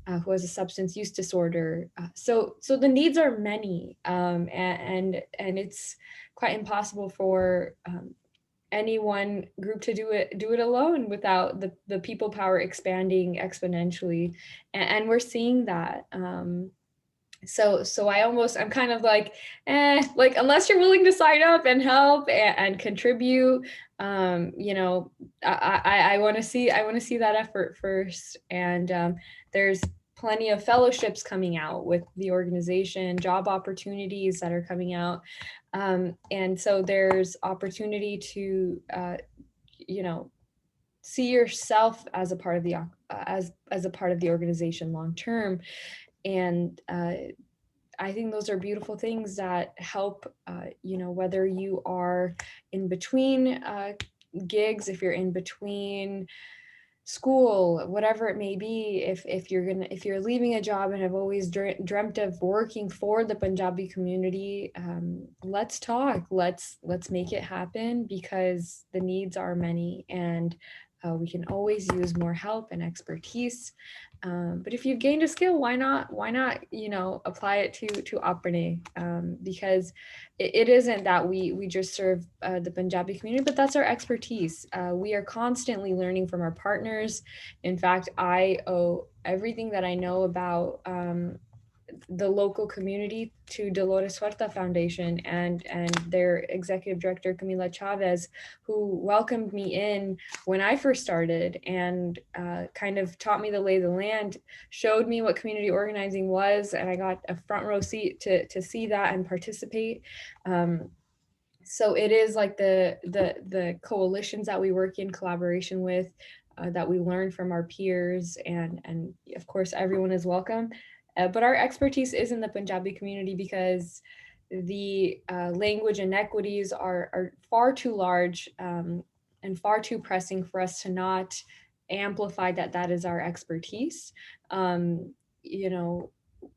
a substance use disorder. So the needs are many, and it's quite impossible for any one group to do it alone without the people power expanding exponentially, and we're seeing that. So I'm kind of like, like, unless you're willing to sign up and help and contribute, I want to see that effort first. And there's plenty of fellowships coming out with the organization, job opportunities that are coming out, and so there's opportunity to you know see yourself as a part of the as a part of the organization long term. And I think those are beautiful things that help, whether you are in between gigs, if you're in between school, whatever it may be, if you're leaving a job and have always dreamt of working for the Punjabi community, let's talk, let's make it happen, because the needs are many, and we can always use more help and expertise. But if you've gained a skill, why not apply it to Apne, because it isn't that we just serve the Punjabi community, but that's our expertise. We are constantly learning from our partners. In fact, I owe everything that I know about the local community to Dolores Huerta Foundation and their executive director Camila Chavez, who welcomed me in when I first started and kind of taught me the lay of the land, showed me what community organizing was, and I got a front row seat to see that and participate. Um, so it is like the coalitions that we work in collaboration with, that we learn from our peers, and of course everyone is welcome, but our expertise is in the Punjabi community because the language inequities are far too large, and far too pressing for us to not amplify that is our expertise. You know,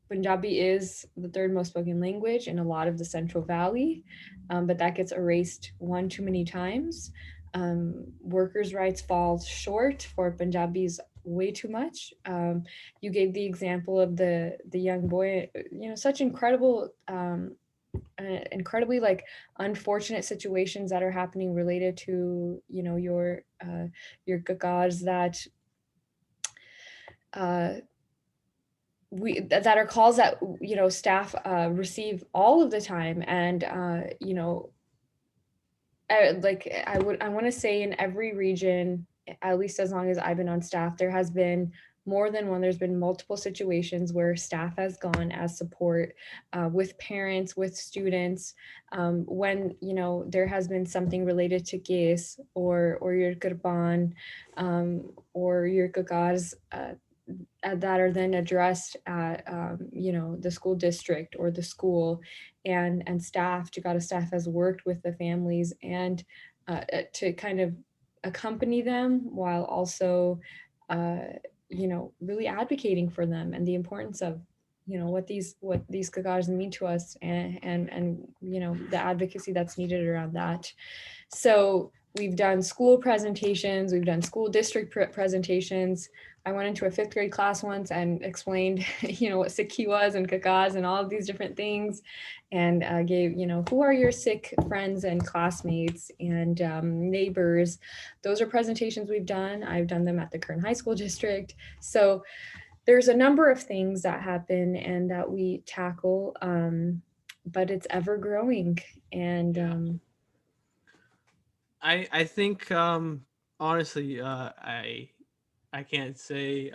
Punjabi is the third most spoken language in a lot of the Central Valley, but that gets erased one too many times. Workers' rights fall short for Punjabis way too much. You gave the example of the young boy, such incredibly like unfortunate situations that are happening related to your gagas that uh, we that are calls that staff receive all of the time, and I want to say in every region, at least as long as I've been on staff, there has been more than one. There's been multiple situations where staff has gone as support, with parents, with students, when there has been something related to case or your kurban, or your kakars, that are then addressed at the school district or the school, and staff, Jakarta staff has worked with the families and to kind of accompany them while also uh, really advocating for them and the importance of what these kakars mean to us, and the advocacy that's needed around that. So we've done school presentations, we've done school district presentations. I went into a fifth grade class once and explained, what Sikhi was and kakas and all of these different things, and gave, who are your Sikh friends and classmates and neighbors. Those are presentations we've done. I've done them at the Kern High School District. So there's a number of things that happen and that we tackle, but it's ever growing. And Yeah. I think honestly I can't say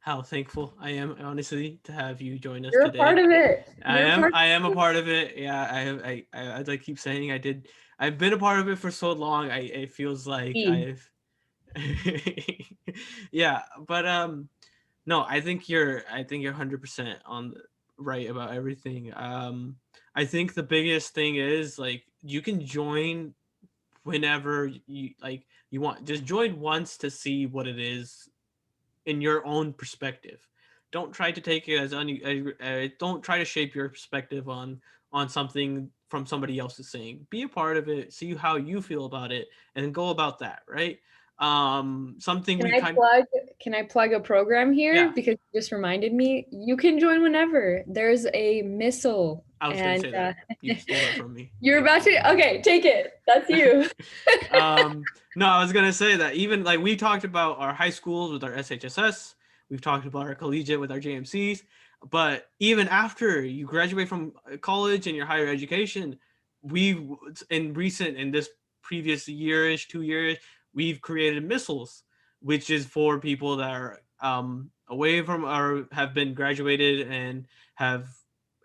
how thankful I am honestly to have you join us you're a part today. of it. I You're a am part I am a part of it. Yeah, as I keep saying, I've been a part of it for so long. It feels like of I've yeah, but no, I think you're 100% on right about everything. I think the biggest thing is like you can join whenever you want. Just join once to see what it is in your own perspective. Don't try to take it as don't try to shape your perspective on something from somebody else's saying. Be a part of it, see how you feel about it, and go about that, right? Something Can we I kind plug can I plug a program here? Yeah, Because you just reminded me. You can join whenever. There's a missile, I was gonna and say that. You stole that from me. you're about to. Okay, take it. That's you. No, I was gonna say that even like we talked about our high schools with our SHSS, we've talked about our collegiate with our JMCs, but even after you graduate from college and your higher education, we in this previous yearish 2 years, we've created missiles, which is for people that are away from or have been graduated and have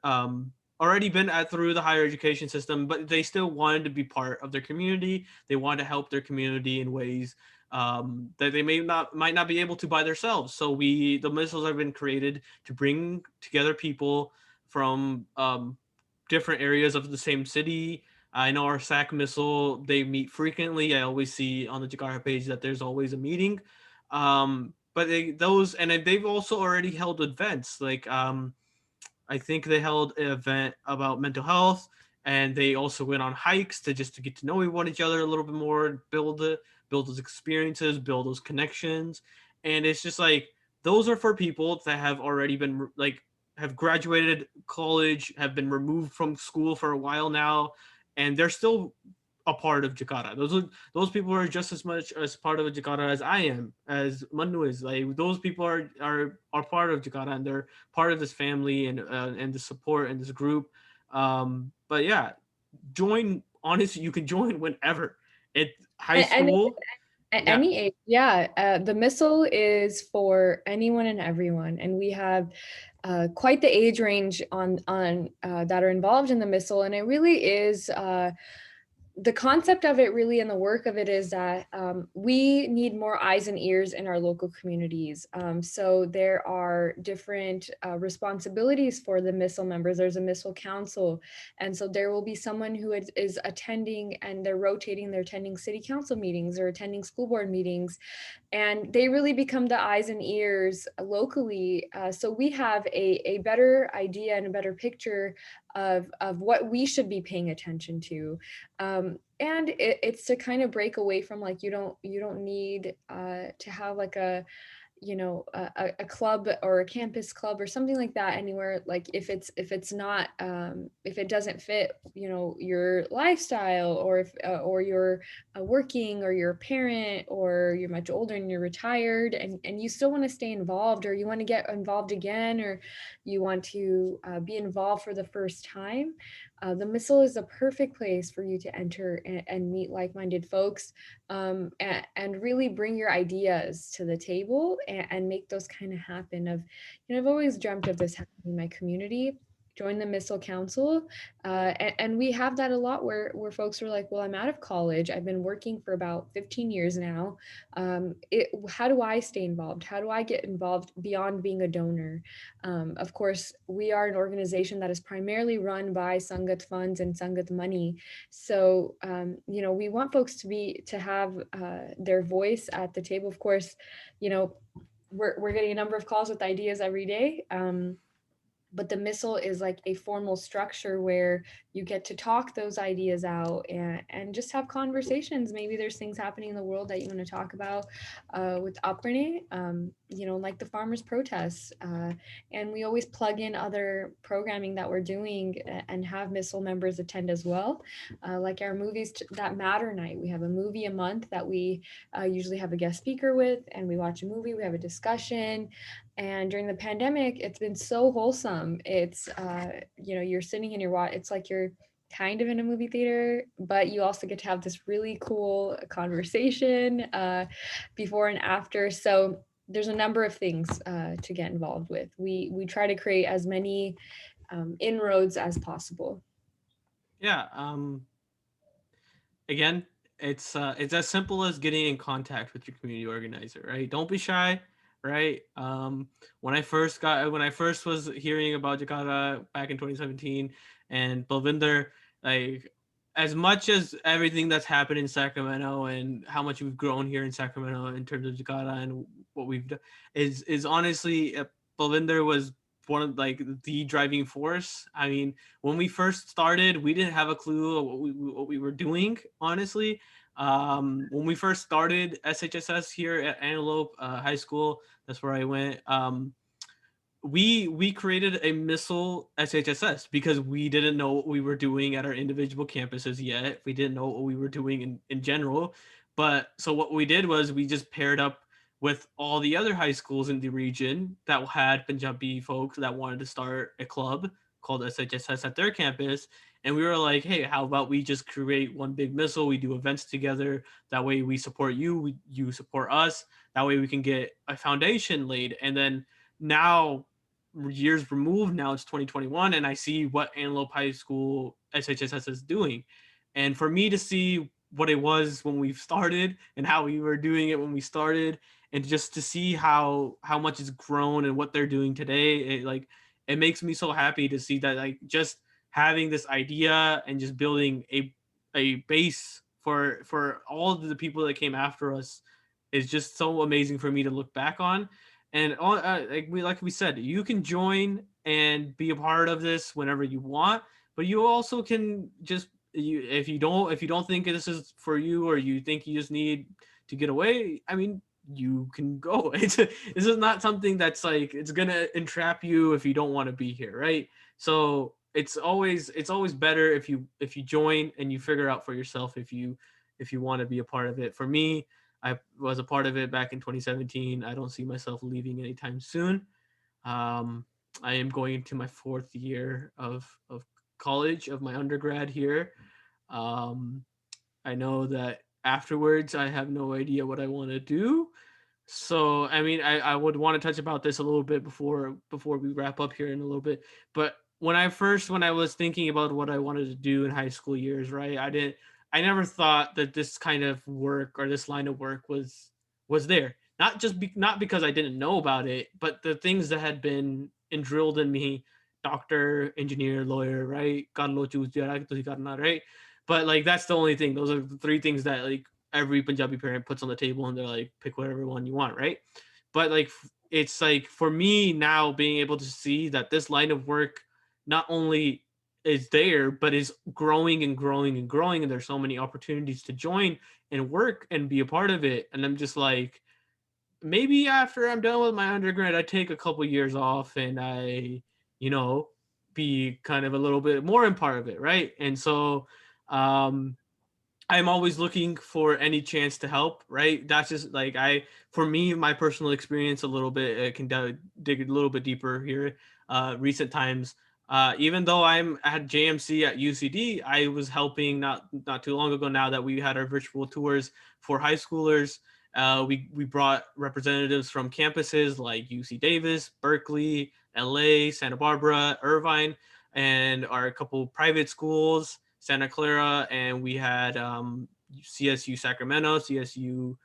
um, already been through the higher education system, but they still wanted to be part of their community. They want to help their community in ways that they might not be able to by themselves. So the missiles have been created to bring together people from different areas of the same city. I know our SAC missile, they meet frequently. I always see on the Jakara page that there's always a meeting. But they've also already held events like I think they held an event about mental health, and they also went on hikes to get to know each other a little bit more, build those experiences, build those connections, and it's just like those are for people that have already been like have graduated college, have been removed from school for a while now, and they're still a part of Jakara. Those people are just as much as part of Jakara as I am, as Manu is. Like those people are part of Jakara, and they're part of this family and the support and this group. But yeah, join. Honestly, you can join whenever. At high And school, at yeah, any age, yeah. The missile is for anyone and everyone, and we have quite the age range on that are involved in the missile, and it really is. The concept of it really and the work of it is that we need more eyes and ears in our local communities. So there are different responsibilities for the missile members. There's a missile council, and so there will be someone who is attending, and they're rotating, they're attending city council meetings or attending school board meetings, and they really become the eyes and ears locally. So we have a better idea and a better picture of what we should be paying attention to. And it's to kind of break away from, like, you don't need to have like a, a club or a campus club or something like that anywhere, like if it's not if it doesn't fit, your lifestyle, or if or you're working, or you're a parent, or you're much older and you're retired, and you still want to stay involved, or you want to get involved again, or you want to be involved for the first time. The missile is a perfect place for you to enter and meet like-minded folks, and really bring your ideas to the table, and make those kind of happen. I've always dreamt of this happening in my community. Join the Missile Council, and we have that a lot, where folks are like, well, I'm out of college, I've been working for about 15 years now. How do I stay involved? How do I get involved beyond being a donor? Of course, we are an organization that is primarily run by Sangat funds and Sangat money. So, we want folks to have their voice at the table. Of course, you know, we're getting a number of calls with ideas every day. But the missile is like a formal structure where you get to talk those ideas out, and just have conversations. Maybe there's things happening in the world that you want to talk about with Apne, like the farmers protests. And we always plug in other programming that we're doing, and have missile members attend as well. Like our movies that matter night, we have a movie a month that we usually have a guest speaker with, and we watch a movie, we have a discussion. And during the pandemic, it's been so wholesome. It's you're sitting in your watch, it's like you're kind of in a movie theater, but you also get to have this really cool conversation before and after. So there's a number of things to get involved with. We try to create as many inroads as possible. yeah. Again, it's as simple as getting in contact with your community organizer, right? Don't be shy, right? When I first was hearing about Jakarta back in 2017 and Balvinder, like as much as everything that's happened in Sacramento and how much we've grown here in Sacramento in terms of Jakarta and what we've done is honestly Balvinder was one of like the driving force. I mean, when we first started, we didn't have a clue of what we were doing, honestly. When we first started SHSS here at Antelope High School, that's where I went. We created a missile SHSS because we didn't know what we were doing at our individual campuses yet. We didn't know what we were doing in general. But so what we did was we just paired up with all the other high schools in the region that had Punjabi folks that wanted to start a club called SHSS at their campus. And we were like, hey, how about we just create one big missile? We do events together. That way we support you, you support us. That way we can get a foundation laid. And then now, years removed, now it's 2021, and I see what Antelope High School SHSS is doing. And for me to see what it was when we started and how we were doing it when we started, and just to see how much it's grown and what they're doing today, it makes me so happy to see that, like, just having this idea and just building a base for all of the people that came after us is just so amazing for me to look back on. And like we said, you can join and be a part of this whenever you want, but you also can just, if you don't think this is for you, or you think you just need to get away, I mean, you can go. This is not something that's like it's gonna entrap you if you don't want to be here, right? So it's always better if you join and you figure out for yourself if you want to be a part of it. For me, I was a part of it back in 2017. I don't see myself leaving anytime soon. um, I am going into my fourth year of college, of my undergrad here. um, I know that afterwards I have no idea what I want to do. So I mean, I would want to touch about this a little bit before we wrap up here in a little bit. But when I was thinking about what I wanted to do in high school years, right? I never thought that this kind of work or this line of work was there. Not because I didn't know about it, but the things that had been drilled in me, doctor, engineer, lawyer, right? Kar lo choose jara to karna, right? But like that's the only thing. Those are the three things that like every Punjabi parent puts on the table and they're like, pick whatever one you want, right? But like, it's like for me now being able to see that this line of work not only is there, but is growing and growing and growing. And there's so many opportunities to join and work and be a part of it. And I'm just like, maybe after I'm done with my undergrad, I take a couple years off and I, you know, be kind of a little bit more in part of it, right? And so, um, I'm always looking for any chance to help, right? That's just like for me, my personal experience a little bit, can dig a little bit deeper here. Recent times, even though I'm at JMC at UCD, I was helping not too long ago now that we had our virtual tours for high schoolers. We brought representatives from campuses like UC Davis, Berkeley, LA, Santa Barbara, Irvine, and our couple private schools, Santa Clara, and we had CSU Sacramento, CSU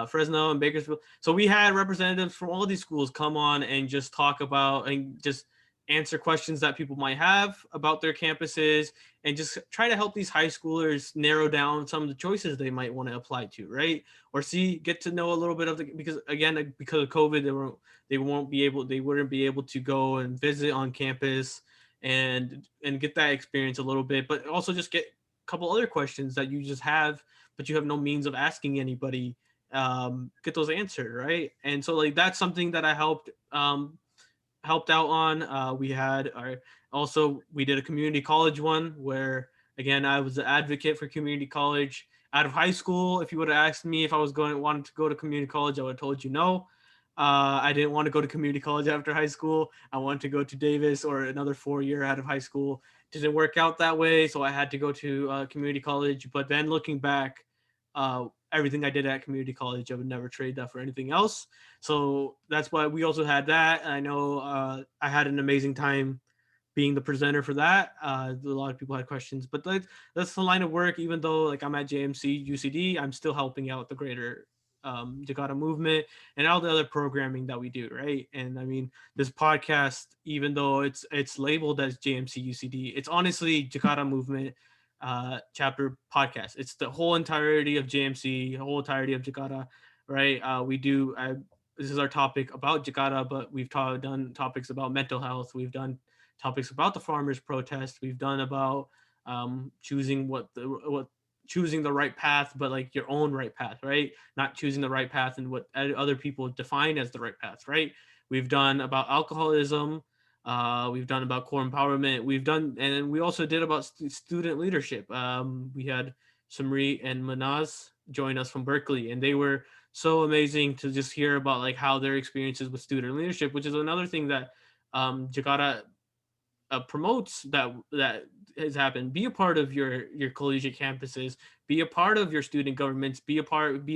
Fresno, and Bakersfield. So we had representatives from all these schools come on and just talk about and just answer questions that people might have about their campuses and just try to help these high schoolers narrow down some of the choices they might want to apply to, right? Or get to know a little bit of the, because again, because of COVID, they wouldn't be able to go and visit on campus and get that experience a little bit, but also just get a couple other questions that you just have, but you have no means of asking anybody. Get those answered, right? And so like that's something that I helped out on. We had our also we did a community college one where again I was the advocate for community college out of high school. If you would have asked me if I was going wanted to go to community college, I would have told you no. I didn't want to go to community college after high school. I wanted to go to Davis or another 4 year out of high school. Didn't work out that way, so I had to go to community college. But then looking back, everything I did at community college, I would never trade that for anything else. So that's why we also had that. I know I had an amazing time being the presenter for that. A lot of people had questions, but that's the line of work. Even though like I'm at JMC UCD, I'm still helping out the greater Jakara movement and all the other programming that we do, right? And I mean, this podcast, even though it's labeled as JMC UCD, it's honestly Jakara movement chapter podcast. It's the whole entirety of JMC, the whole entirety of Jakara, right? We do. This is our topic about Jakara, but done topics about mental health. We've done topics about the farmers' protest. We've done about choosing what choosing the right path, but like your own right path, right? Not choosing the right path and what other people define as the right path, right? We've done about alcoholism. We've done about core empowerment. And we also did about student leadership. We had Samri and Manaz join us from Berkeley, and they were so amazing to just hear about like how their experiences with student leadership, which is another thing that Jakarta promotes that has happened. Be a part of your collegiate campuses. Be a part of your student governments. Be a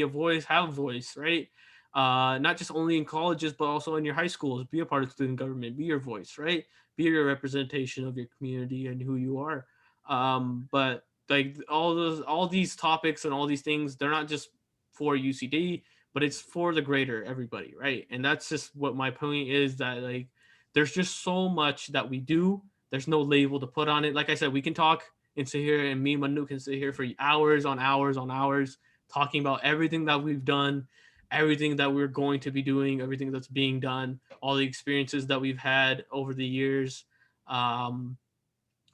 voice. Have a voice. Right. Not just only in colleges, but also in your high schools. Be a part of student government. Be your voice. Right. Be your representation of your community and who you are. But like all these topics and all these things, they're not just for UCD, but it's for the greater everybody. Right. And that's just what my point is, that like there's just so much that we do. There's no label to put on it. Like I said, we can talk and sit here, and me and Manu can sit here for hours on hours on hours talking about everything that we've done, everything that we're going to be doing, everything that's being done, all the experiences that we've had over the years. Um,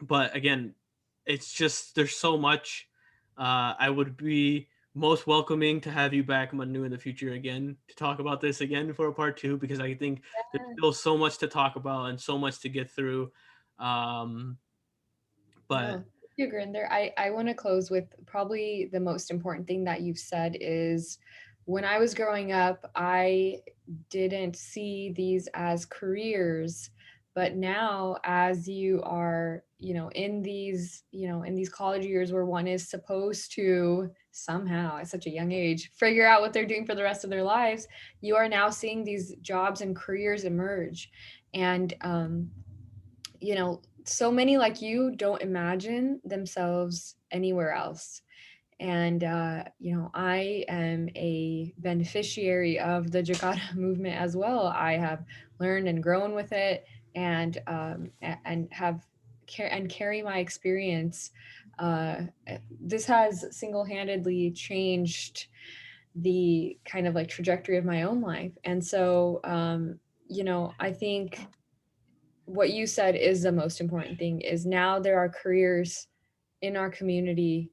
but again, it's just there's so much. I would be most welcoming to have you back, Manu, in the future again to talk about this again for a part two, because I think there's still so much to talk about and so much to get through. Um, But No, thank you, Grinder. I want to close with probably the most important thing that you've said is when I was growing up, I didn't see these as careers. But now, as you are, in these college years where one is supposed to somehow at such a young age figure out what they're doing for the rest of their lives, you are now seeing these jobs and careers emerge. And so many like you don't imagine themselves anywhere else. And I am a beneficiary of the Jakara movement as well. I have learned and grown with it, and carry my experience. uh, this has single-handedly changed the kind of like trajectory of my own life. And so I think what you said is the most important thing is now there are careers in our community,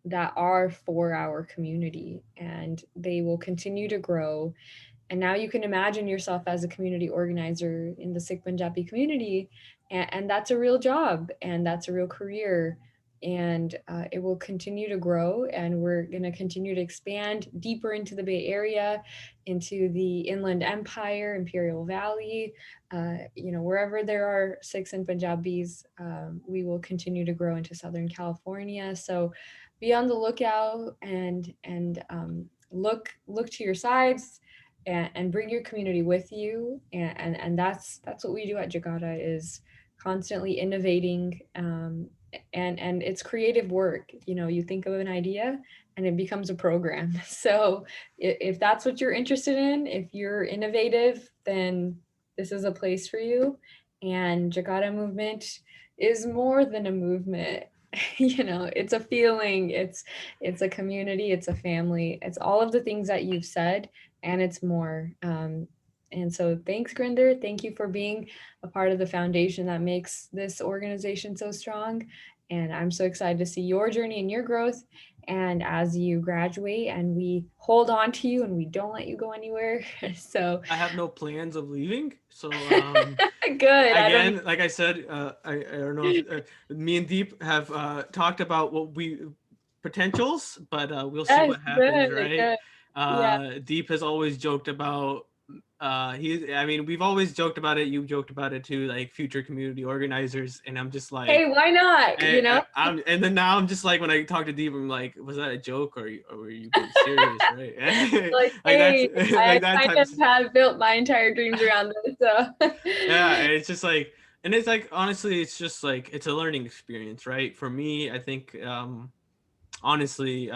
that are for our community, and they will continue to grow. And now you can imagine yourself as a community organizer in the Sikh Punjabi community, and that's a real job and that's a real career. And it will continue to grow, and we're going to continue to expand deeper into the Bay Area, into the Inland Empire, Imperial Valley. Wherever there are Sikhs and Punjabis, we will continue to grow into Southern California. So be on the lookout, and look to your sides, and bring your community with you. And that's what we do at Jakarta, is constantly innovating, and it's creative work. You think of an idea and it becomes a program. So if that's what you're interested in, if you're innovative, then this is a place for you. And Jakarta Movement is more than a movement. It's a feeling, it's a community, it's a family, it's all of the things that you've said, and it's more. And so thanks, Grinder. Thank you for being a part of the foundation that makes this organization so strong. And I'm so excited to see your journey and your growth. And as you graduate, and we hold on to you and we don't let you go anywhere. So I have no plans of leaving. So good. I don't. again, like I said, I don't know if me and Deep have talked about what we potentials, but we'll see Yes, what happens, good, right? good. Yeah. Deep has always joked about I mean, we've always joked about it. You've joked about it too, like future community organizers, and I'm just like, Hey, why not? I'm, and then now I'm just like, when I talk to Deep, I'm like, was that a joke, or were you being serious, right? Like, Like that's hey, I like that kind type of of. have built my entire dreams around this. So, Yeah, and it's just like, and it's like, honestly, it's just like, it's a learning experience, right? For me, I think honestly,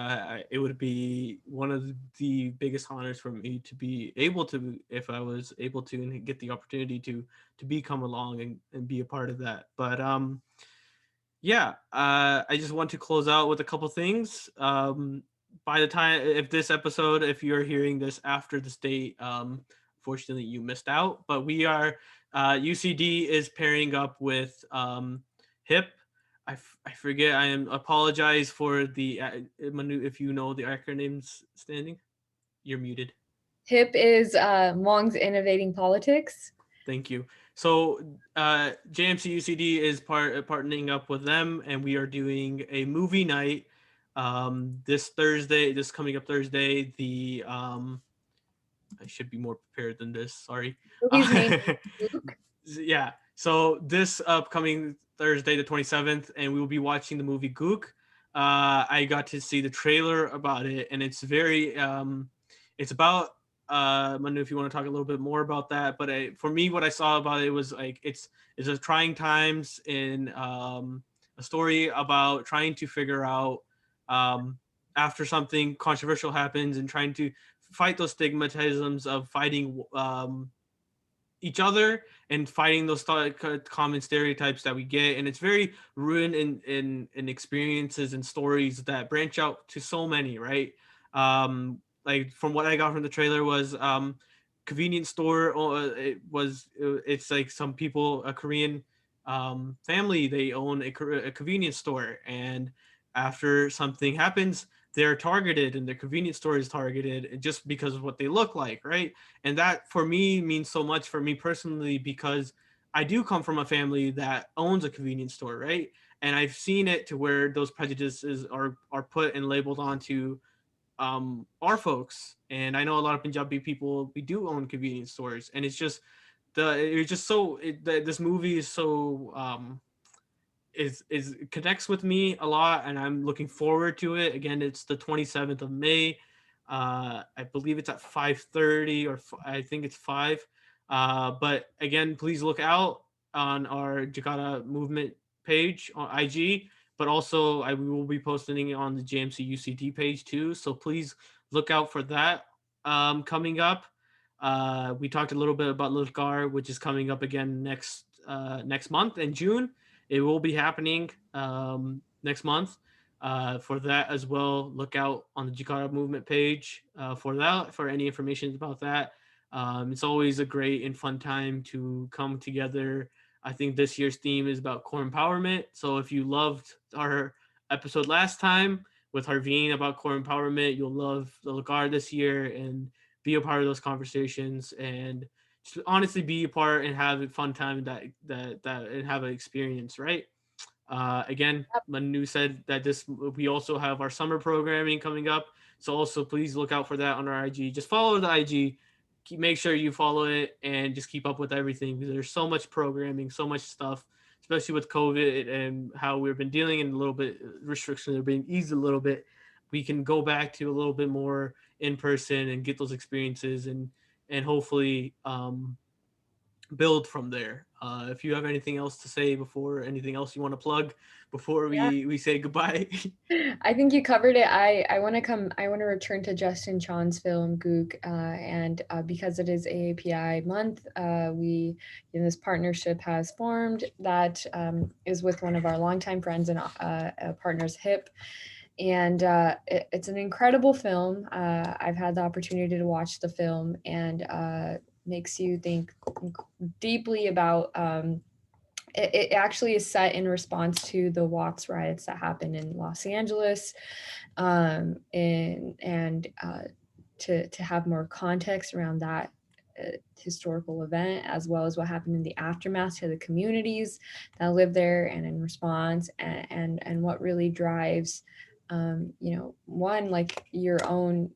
it would be one of the biggest honors for me to be able to, if I was able to and get the opportunity to be come along and be a part of that. But yeah, I just want to close out with a couple things. By the time, if this episode, if you're hearing this after this date, fortunately you missed out. But we are, UCD is pairing up with HIP. I forget. I am apologize for the if you know the acronyms standing. You're muted. HIP is Hmong's Innovating Politics. Thank you. So JMC UCD is partnering up with them, and we are doing a movie night this Thursday. This coming up Thursday. The I should be more prepared than this. Sorry. Movie's name is Luke. Yeah. So this upcoming Thursday, the 27th, and we will be watching the movie Gook. I got to see the trailer about it, and it's very it's about Manu, if you want to talk a little bit more about that. But for me, what I saw about it was like, it's a trying times in a story about trying to figure out um, after something controversial happens, and trying to fight those stigmatisms of fighting each other, and fighting those common stereotypes that we get. And it's very ruined in experiences and stories that branch out to so many, right? Like from what I got from the trailer was convenience store. It's like some people, a Korean family, they own a convenience store, and after something happens, they're targeted, and their convenience store is targeted just because of what they look like, right? And that for me means so much for me personally, because I do come from a family that owns a convenience store, right? and I've seen it to where those prejudices are put and labeled onto our folks. And I know a lot of Punjabi people, we do own convenience stores, and it's just so this movie is so is connects with me a lot, and I'm looking forward to it. Again, it's the 27th of May. I believe it's at 5:30, or I think it's 5. But again, please look out on our Jakara Movement page on IG, but also we will be posting it on the JMC UCD page too. So please look out for that coming up. We talked a little bit about Lilgar, which is coming up again next month in June. It will be happening next month. For that as well, look out on the Jakara Movement page for that, for any information about that. It's always a great and fun time to come together. I think this year's theme is about core empowerment. So if you loved our episode last time with Harveen about core empowerment, you'll love the Lagar this year and be a part of those conversations, and just honestly be a part and have a fun time, that and have an experience, right? Again, Manu said that this we also have our summer programming coming up, so also please look out for that on our IG. Just follow the IG, make sure you follow it, and just keep up with everything, because there's so much programming, so much stuff, especially with COVID and how we've been dealing, and a little bit restrictions are being eased a little bit. We can go back to a little bit more in person and get those experiences, and hopefully build from there. If you have anything else to say, before anything else you want to plug before we say goodbye. I think you covered it. I want to return to Justin Chan's film Gook, and because it is AAPI month, we this partnership has formed that is with one of our longtime friends and partners, Hip, and it's an incredible film. I've had the opportunity to watch the film, and makes you think deeply about. It actually is set in response to the walks riots that happened in Los Angeles, and to have more context around that historical event, as well as what happened in the aftermath to the communities that live there, and in response, and what really drives, one, like your own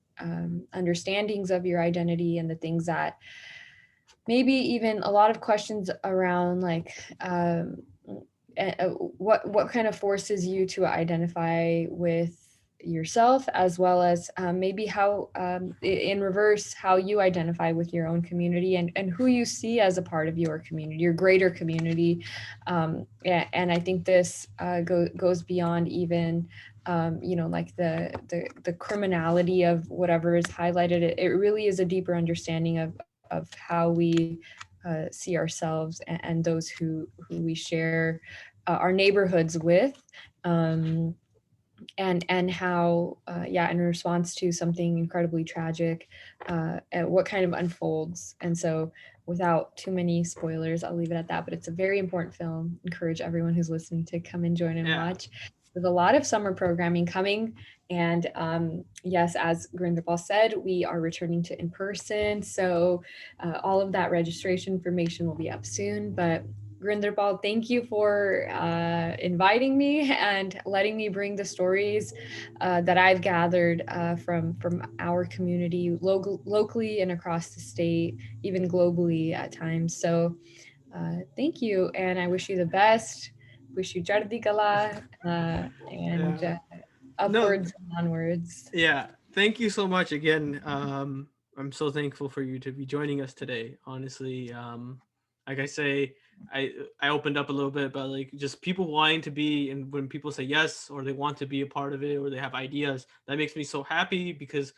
understandings of your identity, and the things that maybe even a lot of questions around, like, what kind of forces you to identify with yourself, as well as maybe how, in reverse, how you identify with your own community, and who you see as a part of your community, your greater community. And I think this goes beyond even like the criminality of whatever is highlighted. It really is a deeper understanding of how we see ourselves, and those who we share our neighborhoods with, um, and how, in response to something incredibly tragic, what kind of unfolds. And so, without too many spoilers, I'll leave it at that. But it's a very important film. Encourage everyone who's listening to come and join and Yeah. watch. There's a lot of summer programming coming, and yes, as Grindelwald said, we are returning to in person. So all of that registration information will be up soon. But Grindelwald, thank you for inviting me and letting me bring the stories that I've gathered from our community, locally and across the state, even globally at times. So thank you, and I wish you the best. Wish you Jardi Kala, and Yeah. No. upwards and onwards. Yeah. Thank you so much again. I'm so thankful for you to be joining us today. Honestly, like I say, I opened up a little bit about, like, just people wanting to be, and when people say yes, or they want to be a part of it, or they have ideas, that makes me so happy, because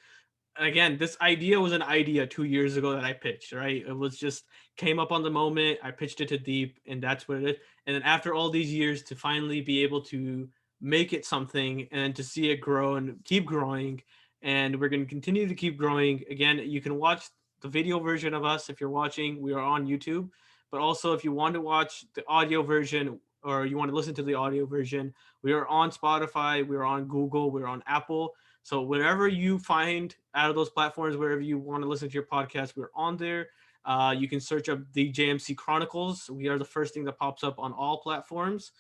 again, this idea was an idea 2 years ago that I pitched, right? It was just came up on the moment. I pitched it to Deep, and that's what it is. And then after all these years, to finally be able to make it something, and to see it grow and keep growing, and we're going to continue to keep growing. Again, you can watch the video version of us if you're watching. We are on YouTube, but also if you want to watch the audio version, or you want to listen to the audio version, we are on Spotify, we are on Google, we're on Apple. So whenever you find out of those platforms, wherever you want to listen to your podcast, we're on there. You can search up the JMC Chronicles. We are the first thing that pops up on all platforms.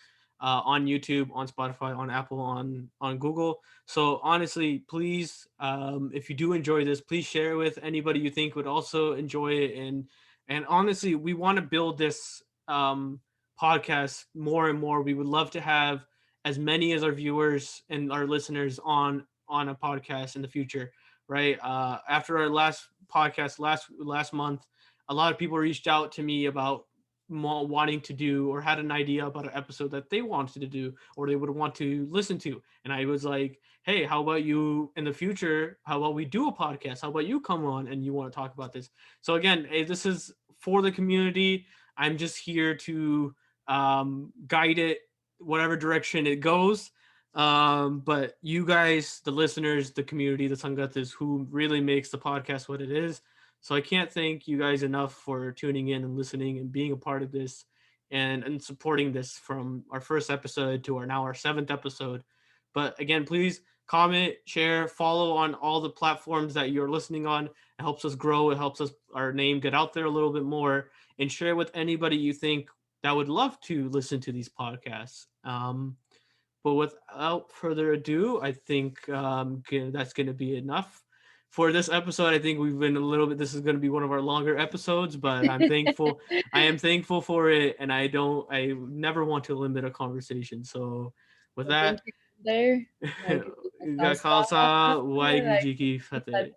on YouTube, on Spotify, on Apple, on Google. So honestly, please, if you do enjoy this, please share it with anybody you think would also enjoy it. And honestly, we want to build this podcast more and more. We would love to have as many as our viewers and our listeners on a podcast in the future, right? After our last podcast last month, a lot of people reached out to me about wanting to do or had an idea about an episode that they wanted to do or they would want to listen to, and I was like, hey, how about you in the future, how about we do a podcast, how about you come on and you want to talk about this. So again, hey, this is for the community. I'm just here to guide it whatever direction it goes. But you guys, the listeners, the community, the Sangatas, who really makes the podcast what it is. So I can't thank you guys enough for tuning in and listening and being a part of this, and supporting this from our first episode to our seventh episode. But again, please comment, share, follow on all the platforms that you're listening on. It helps us grow. It helps us our name get out there a little bit more, and share with anybody you think that would love to listen to these podcasts. But without further ado, I think that's going to be enough for this episode. I think we've been a little bit. This is going to be one of our longer episodes, but I'm thankful. I am thankful for it, and I don't. I never want to limit a conversation. So, with Well, thank that, you, Grindr. Like, Kalsa like, Waigijiki Fate. like,